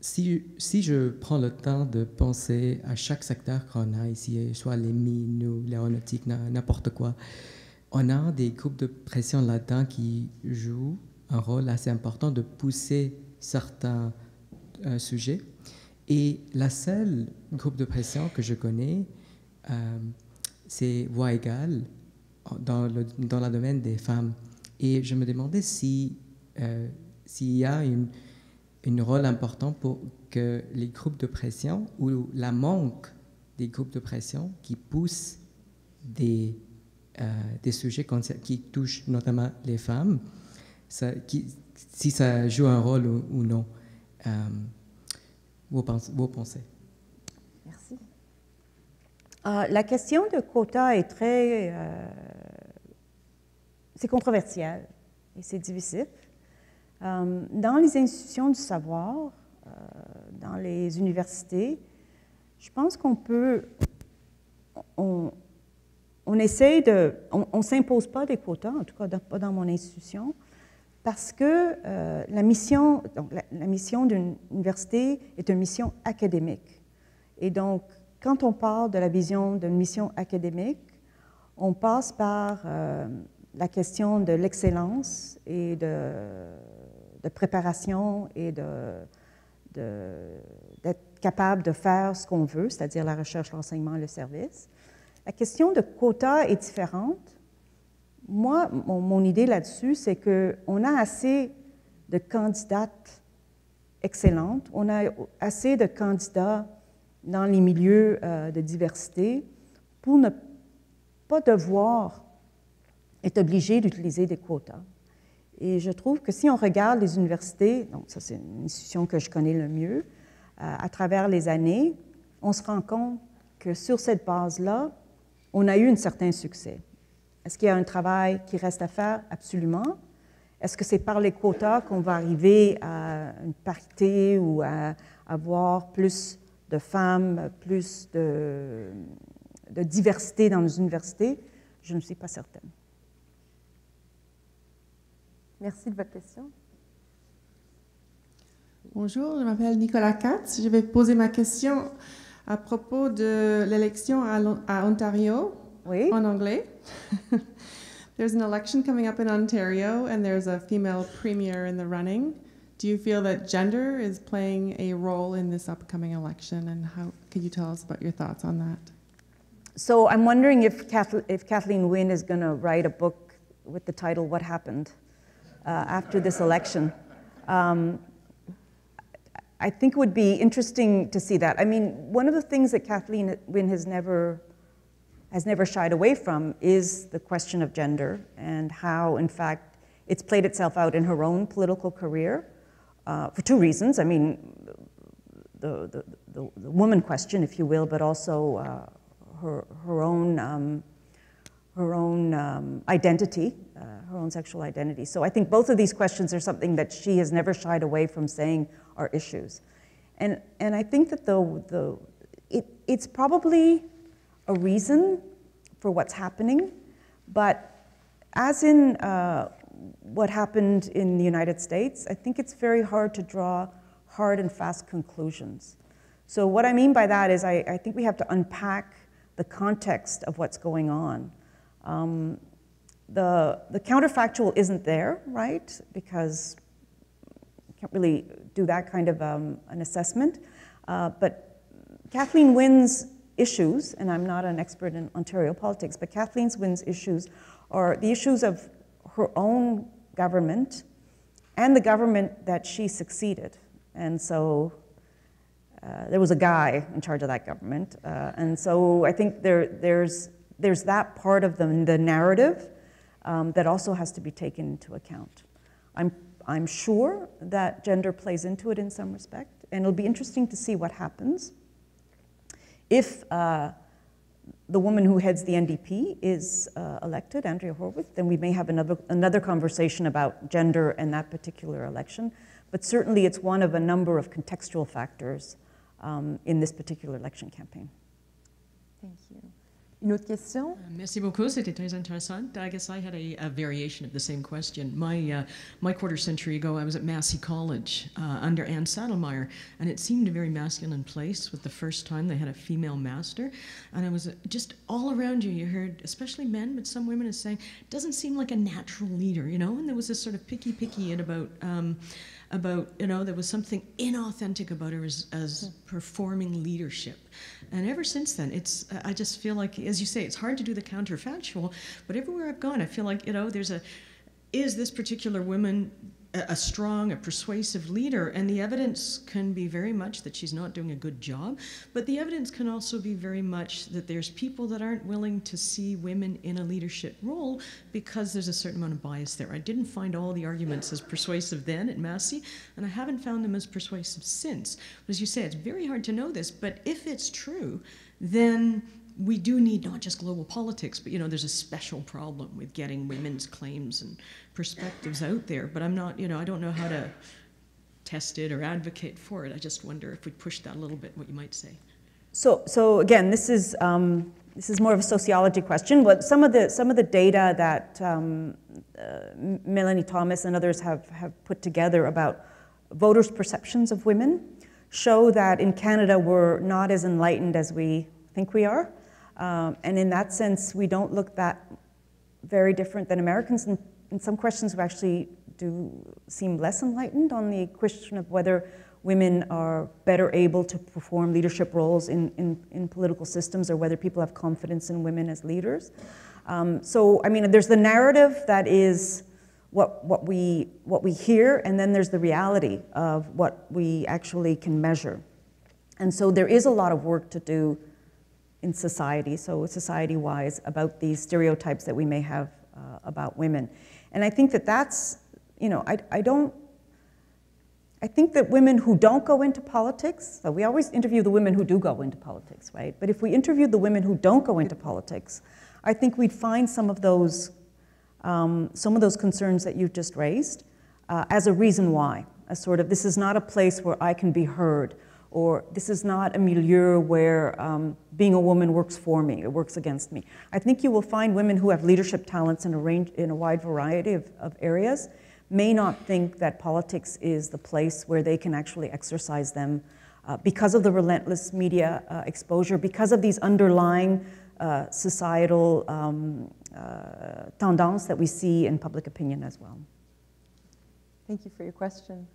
Si je prends le temps de penser à chaque secteur qu'on a ici, soit les mines ou l'aéronautique, n'importe quoi, on a des groupes de pression là-dedans qui jouent un rôle assez important de pousser certains sujets. Et la seule groupe de pression que je connais, c'est Voix égale dans le domaine des femmes. Et je me demandais s'il y a un rôle important pour que les groupes de pression ou la manque des groupes de pression qui poussent des sujets qui touchent notamment les femmes, si ça joue un rôle ou non. Vos pensées. Merci. La question de quota est c'est controversiel et c'est divisif. Dans les institutions du savoir, dans les universités, je pense qu'on essaye on s'impose pas des quotas, en tout cas pas dans mon institution, parce que la mission d'une université est une mission académique. Et donc, quand on parle de la vision d'une mission académique, on passe par la question de l'excellence et de préparation et d'être capable de faire ce qu'on veut, c'est-à-dire la recherche, l'enseignement et le service. La question de quota est différente. Moi, mon idée là-dessus, c'est qu'on a assez de candidates excellentes, on a assez de candidats dans les milieux de diversité pour ne pas devoir être obligé d'utiliser des quotas. Et je trouve que si on regarde les universités, donc ça c'est une institution que je connais le mieux, à travers les années, on se rend compte que sur cette base-là, on a eu un certain succès. Est-ce qu'il y a un travail qui reste à faire? Absolument. Est-ce que c'est par les quotas qu'on va arriver à une parité ou à avoir plus de femmes, plus de diversité dans nos universités? Je ne suis pas certaine. Merci de votre question. Bonjour, je m'appelle Nicolas Katz. Je vais poser ma question à propos de l'élection à Ontario. Oui. En anglais. There's an election coming up in Ontario, and there's a female premier in the running. Do you feel that gender is playing a role in this upcoming election, and how could you tell us about your thoughts on that? So I'm wondering if Kathleen Wynne is going to write a book with the title "What Happened" after this election. I think it would be interesting to see that. I mean, one of the things that Kathleen Wynne has never shied away from is the question of gender and how, in fact, it's played itself out in her own political career for 2 reasons. I mean, the woman question, if you will, but also her own her own identity, her own sexual identity. So I think both of these questions are something that she has never shied away from saying are issues. And I think that it's probably a reason for what's happening, but as in what happened in the United States, I think it's very hard to draw hard and fast conclusions. So what I mean by that is I think we have to unpack the context of what's going on. The counterfactual isn't there, right? Because you can't really do that kind of an assessment. But Kathleen Wynne's issues, and I'm not an expert in Ontario politics, but Kathleen Wynne's issues are the issues of her own government and the government that she succeeded. And so there was a guy in charge of that government. And so I think there's that part of the narrative that also has to be taken into account. I'm sure that gender plays into it in some respect, and it'll be interesting to see what happens if the woman who heads the NDP is elected, Andrea Horwath. Then we may have another conversation about gender and that particular election. But certainly it's one of a number of contextual factors in this particular election campaign. Thank you. Une autre question? Merci beaucoup, c'était très intéressant. I guess I had a variation of the same question. My quarter century ago, I was at Massey College under Anne Saddlemeyer, and it seemed a very masculine place with the first time they had a female master. And I was just all around you heard, especially men, but some women, is saying, it doesn't seem like a natural leader, you know? And there was this sort of picky about, you know, there was something inauthentic about her as performing leadership. And ever since then, I just feel like, as you say, it's hard to do the counterfactual, but everywhere I've gone, I feel like, you know, is this particular woman a strong, a persuasive leader? And the evidence can be very much that she's not doing a good job, but the evidence can also be very much that there's people that aren't willing to see women in a leadership role because there's a certain amount of bias there. I didn't find all the arguments as persuasive then at Massey, and I haven't found them as persuasive since. But as you say, it's very hard to know this, but if it's true, then we do need not just global politics, but, you know, there's a special problem with getting women's claims and perspectives out there. But I'm not, you know, I don't know how to test it or advocate for it. I just wonder if we push that a little bit, what you might say. So again, this is more of a sociology question, but some of the data that Melanie Thomas and others have put together about voters' perceptions of women show that in Canada we're not as enlightened as we think we are. And in that sense, we don't look that very different than Americans. And in some questions, we actually do seem less enlightened on the question of whether women are better able to perform leadership roles in political systems, or whether people have confidence in women as leaders. So, I mean, there's the narrative that is what we hear, and then there's the reality of what we actually can measure. And so there is a lot of work to do in society, so society-wise, about these stereotypes that we may have about women. And I think that that's, you know, I think that women who don't go into politics, so we always interview the women who do go into politics, right? But if we interviewed the women who don't go into politics, I think we'd find some of those concerns that you've just raised as a reason why, as sort of, this is not a place where I can be heard, or this is not a milieu where being a woman works for me, it works against me. I think you will find women who have leadership talents in a wide variety of areas may not think that politics is the place where they can actually exercise them because of the relentless media exposure, because of these underlying societal tendances that we see in public opinion as well. Thank you for your question.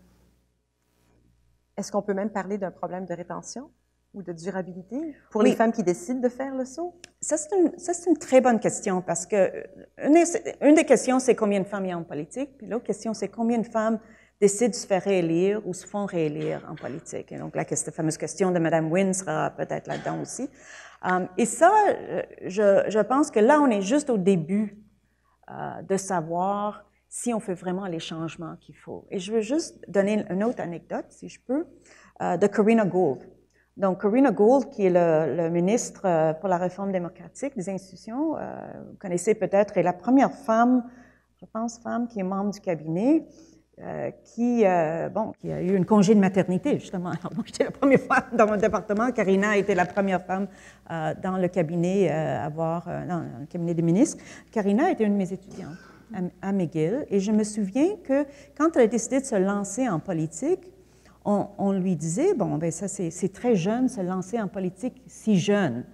Est-ce qu'on peut même parler d'un problème de rétention ou de durabilité pour les femmes qui décident de faire le saut? Ça, c'est une très bonne question, parce que une des questions, c'est combien de femmes il y a en politique, puis l'autre question, c'est combien de femmes décident de se faire réélire ou se font réélire en politique. Et donc, la fameuse question de Mme Wynne sera peut-être là-dedans aussi. Et ça, je pense que là, on est juste au début de savoir si on fait vraiment les changements qu'il faut. Et je veux juste donner une autre anecdote, si je peux, de Corrina Gould. Donc, Corrina Gould, qui est le ministre pour la réforme démocratique des institutions, vous connaissez peut-être, est la première femme, je pense, qui est membre du cabinet, qui a eu une congé de maternité, justement. Alors, moi, j'étais la première femme dans mon département. Karina était la première femme dans le cabinet dans le cabinet des ministres. Karina était une de mes étudiantes à McGill, et je me souviens que quand elle a décidé de se lancer en politique, on lui disait, bon, ben ça c'est très jeune, se lancer en politique si jeune,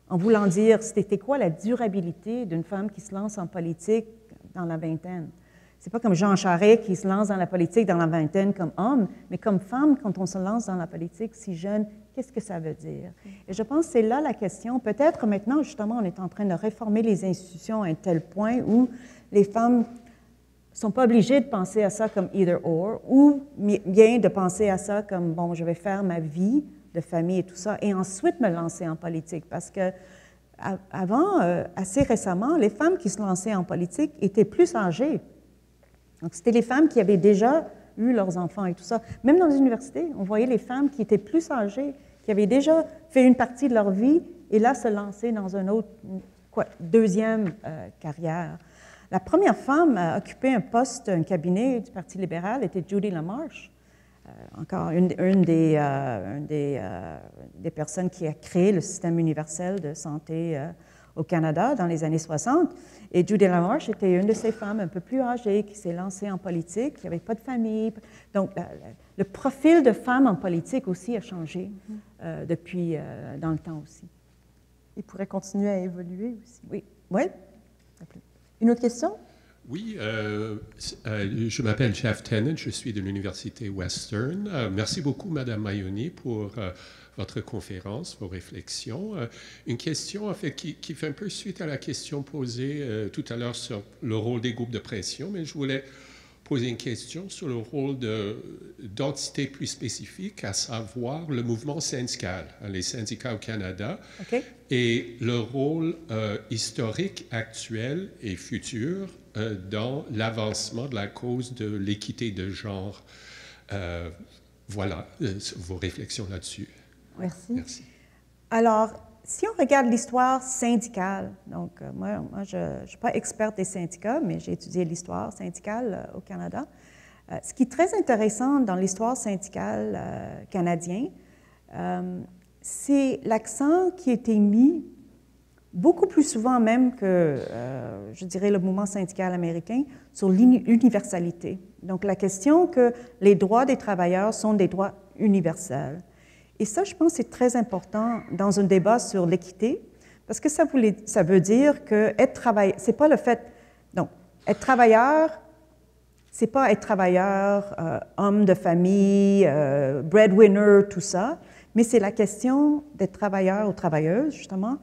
en voulant dire, c'était quoi la durabilité d'une femme qui se lance en politique dans la vingtaine? C'est pas comme Jean Charest qui se lance dans la politique dans la vingtaine comme homme, mais comme femme, quand on se lance dans la politique si jeune, qu'est-ce que ça veut dire? Et je pense que c'est là la question. Peut-être maintenant, justement, on est en train de réformer les institutions à un tel point où les femmes ne sont pas obligées de penser à ça comme either or, ou bien de penser à ça comme, bon, je vais faire ma vie de famille et tout ça, et ensuite me lancer en politique. Parce que avant, assez récemment, les femmes qui se lançaient en politique étaient plus âgées. Donc, c'était les femmes qui avaient déjà eu leurs enfants et tout ça. Même dans les universités, on voyait les femmes qui étaient plus âgées, qui avaient déjà fait une partie de leur vie, et là, se lancer dans une autre, deuxième carrière. La première femme à occuper un cabinet du Parti libéral était Judy LaMarche, encore une des personnes qui a créé le système universel de santé au Canada dans les années 60. Et Judy LaMarche était une de ces femmes un peu plus âgées qui s'est lancée en politique, qui n'avait pas de famille. Donc, le profil de femme en politique aussi a changé depuis dans le temps aussi. Il pourrait continuer à évoluer aussi. Oui. Oui. Une autre question? Oui, je m'appelle Jeff Tennant, je suis de l'Université Western. Merci beaucoup, Madame Maioni, pour votre conférence, vos réflexions. Une question, en fait, qui fait un peu suite à la question posée tout à l'heure sur le rôle des groupes de pression, mais je voulais poser une question sur le rôle d'entités plus spécifiques, à savoir le mouvement syndical, les syndicats au Canada, okay. Et le rôle historique, actuel et futur dans l'avancement de la cause de l'équité de genre. Voilà vos réflexions là-dessus. Merci. Merci. Alors, si on regarde l'histoire syndicale, donc moi je ne suis pas experte des syndicats, mais j'ai étudié l'histoire syndicale au Canada. Ce qui est très intéressant dans l'histoire syndicale canadienne, c'est l'accent qui a été mis beaucoup plus souvent même que, je dirais, le mouvement syndical américain, sur l'universalité. Donc, la question que les droits des travailleurs sont des droits universels. Et ça, je pense, c'est très important dans un débat sur l'équité, parce que ça veut dire que être travailleur, c'est pas le fait... Donc, être travailleur, c'est pas être travailleur, homme de famille, breadwinner, tout ça, mais c'est la question d'être travailleur ou travailleuse, justement.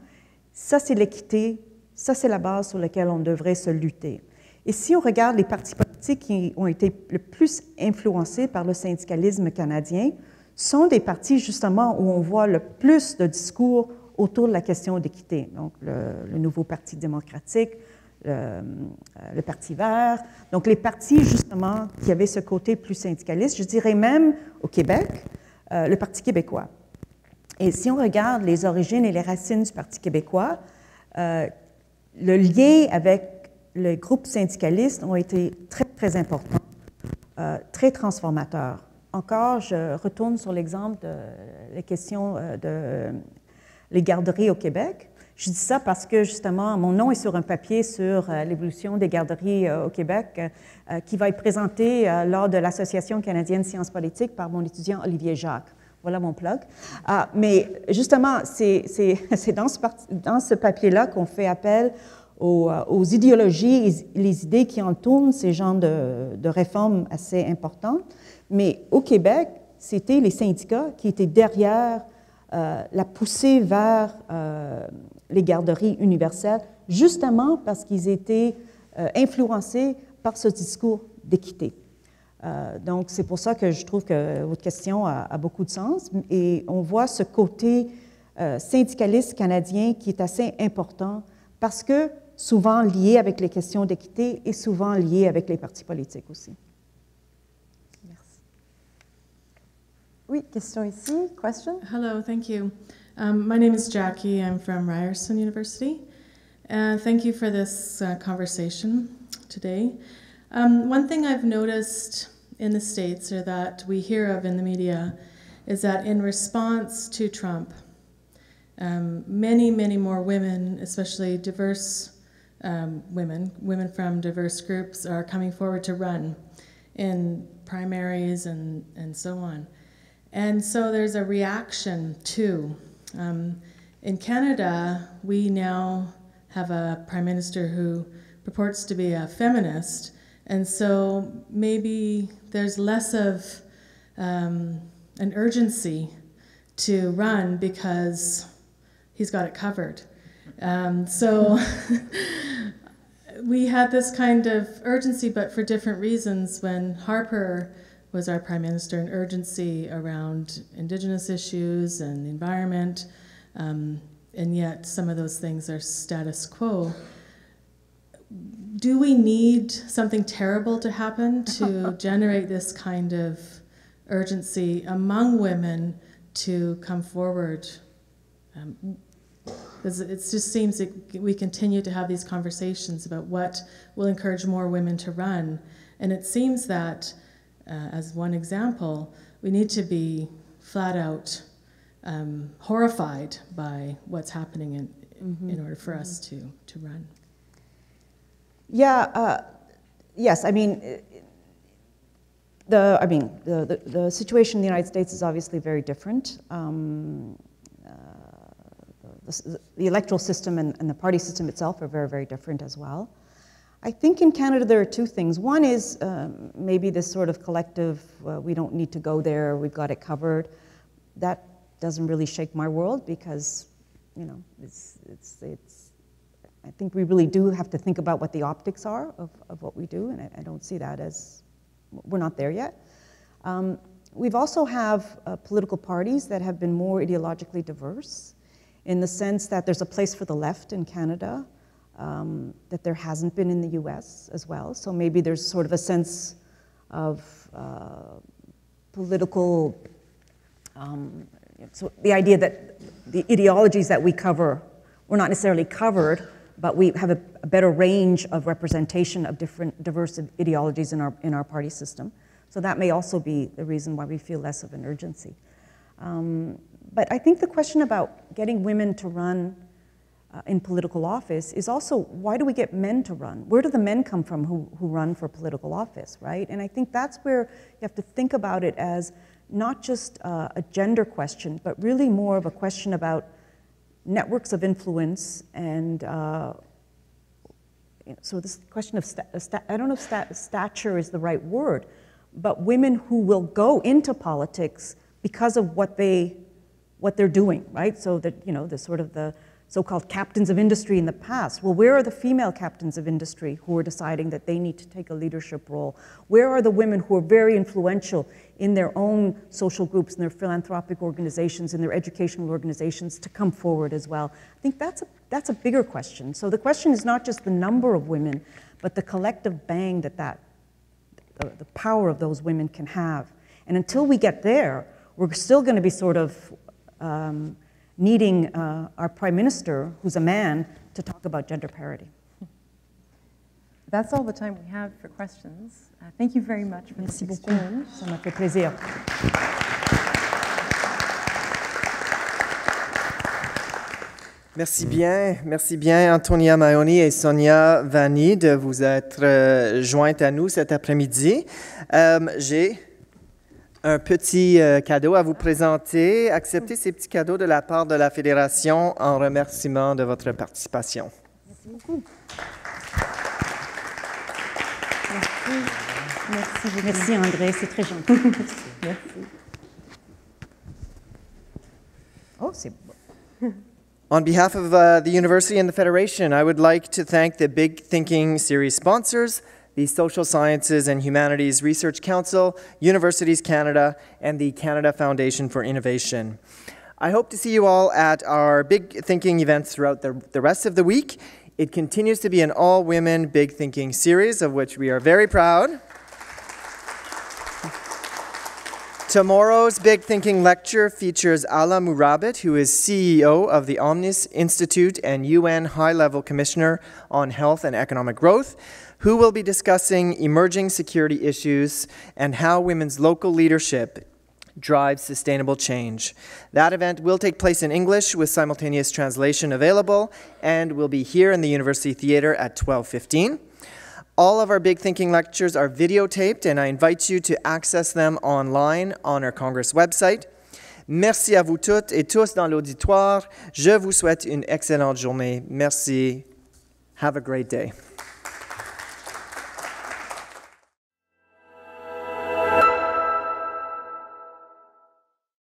Ça, c'est l'équité, ça, c'est la base sur laquelle on devrait se lutter. Et si on regarde les partis politiques qui ont été le plus influencés par le syndicalisme canadien, sont des partis, justement, où on voit le plus de discours autour de la question d'équité. Donc, le Nouveau Parti démocratique, le Parti vert. Donc, les partis, justement, qui avaient ce côté plus syndicaliste, je dirais même au Québec, le Parti québécois. Et si on regarde les origines et les racines du Parti québécois, le lien avec les groupes syndicalistes ont été très, très importants, très transformateurs. Encore, je retourne sur l'exemple de la question de les garderies au Québec. Je dis ça parce que, justement, mon nom est sur un papier sur l'évolution des garderies au Québec qui va être présenté lors de l'Association canadienne sciences politiques par mon étudiant Olivier Jacques. Voilà mon plug. Mais justement, c'est dans ce papier-là qu'on fait appel aux idéologies, les idées qui entourent ces genres de réformes assez importantes. Mais au Québec, c'était les syndicats qui étaient derrière la poussée vers les garderies universelles, justement parce qu'ils étaient influencés par ce discours d'équité. Donc, c'est pour ça que je trouve que votre question a beaucoup de sens. Et on voit ce côté syndicaliste canadien qui est assez important parce que souvent lié avec les questions d'équité et souvent lié avec les partis politiques aussi. Merci. Oui, question ici. Question? Hello, thank you. My name is Jackie. I'm from Ryerson University. Thank you for this conversation today. One thing I've noticed in the States, or that we hear of in the media, is that in response to Trump, many, many more women, especially diverse women from diverse groups, are coming forward to run in primaries and so on. And so there's a reaction too. In Canada, we now have a prime minister who purports to be a feminist, and so maybe there's less of an urgency to run because he's got it covered. So we had this kind of urgency, but for different reasons. When Harper was our prime minister, an urgency around Indigenous issues and the environment, and yet some of those things are status quo. Do we need something terrible to happen to generate this kind of urgency among women to come forward? Because it just seems that we continue to have these conversations about what will encourage more women to run. And it seems that, as one example, we need to be flat out horrified by what's happening in order for us to run. Yeah, yes, I mean, the situation in the United States is obviously very different. The electoral system and the party system itself are very, very different as well. I think in Canada there are two things. One is maybe this sort of collective, we don't need to go there, we've got it covered. That doesn't really shake my world because, you know, I think we really do have to think about what the optics are of what we do, and I don't see that as, we're not there yet. We've also have political parties that have been more ideologically diverse in the sense that there's a place for the left in Canada that there hasn't been in the US as well. So maybe there's sort of a sense of political, so the idea that the ideologies that we cover, we're not necessarily covered, but we have a better range of representation of different diverse ideologies in our party system. So that may also be the reason why we feel less of an urgency. But I think the question about getting women to run in political office is also, why do we get men to run? Where do the men come from who run for political office, right? And I think that's where you have to think about it as not just a gender question, but really more of a question about networks of influence and so this question of, I don't know if stature is the right word, but women who will go into politics because of what they're doing, right? So that, you know, the sort of the so-called captains of industry in the past. Well, where are the female captains of industry who are deciding that they need to take a leadership role? Where are the women who are very influential in their own social groups, in their philanthropic organizations, in their educational organizations to come forward as well? I think that's a bigger question. So the question is not just the number of women, but the collective bang that the power of those women can have. And until we get there, we're still going to be sort of needing our prime minister, who's a man, to talk about gender parity. That's all the time we have for questions. Thank you very much for this exchange. Ça m'a fait plaisir. Merci bien Antonia Maioni et Sonia Vanni de vous être jointes à nous cet après-midi. J'ai un petit cadeau à vous présenter. Acceptez ces petits cadeaux de la part de la Fédération en remerciement de votre participation. Merci beaucoup. Merci André, c'est très gentil. Merci. Oh, c'est bon. On behalf of the University and the Federation, I would like to thank the Big Thinking Series sponsors, the Social Sciences and Humanities Research Council, Universities Canada, and the Canada Foundation for Innovation. I hope to see you all at our Big Thinking events throughout the rest of the week. It continues to be an all-women Big Thinking series, of which we are very proud. Tomorrow's Big Thinking lecture features Ala Murabit, who is CEO of the Omnis Institute and UN High-Level Commissioner on Health and Economic Growth, who will be discussing emerging security issues and how women's local leadership drives sustainable change. That event will take place in English with simultaneous translation available and will be here in the University Theatre at 12:15. All of our Big Thinking lectures are videotaped, and I invite you to access them online on our Congress website. Merci à vous toutes et tous dans l'auditoire. Je vous souhaite une excellente journée. Merci. Have a great day.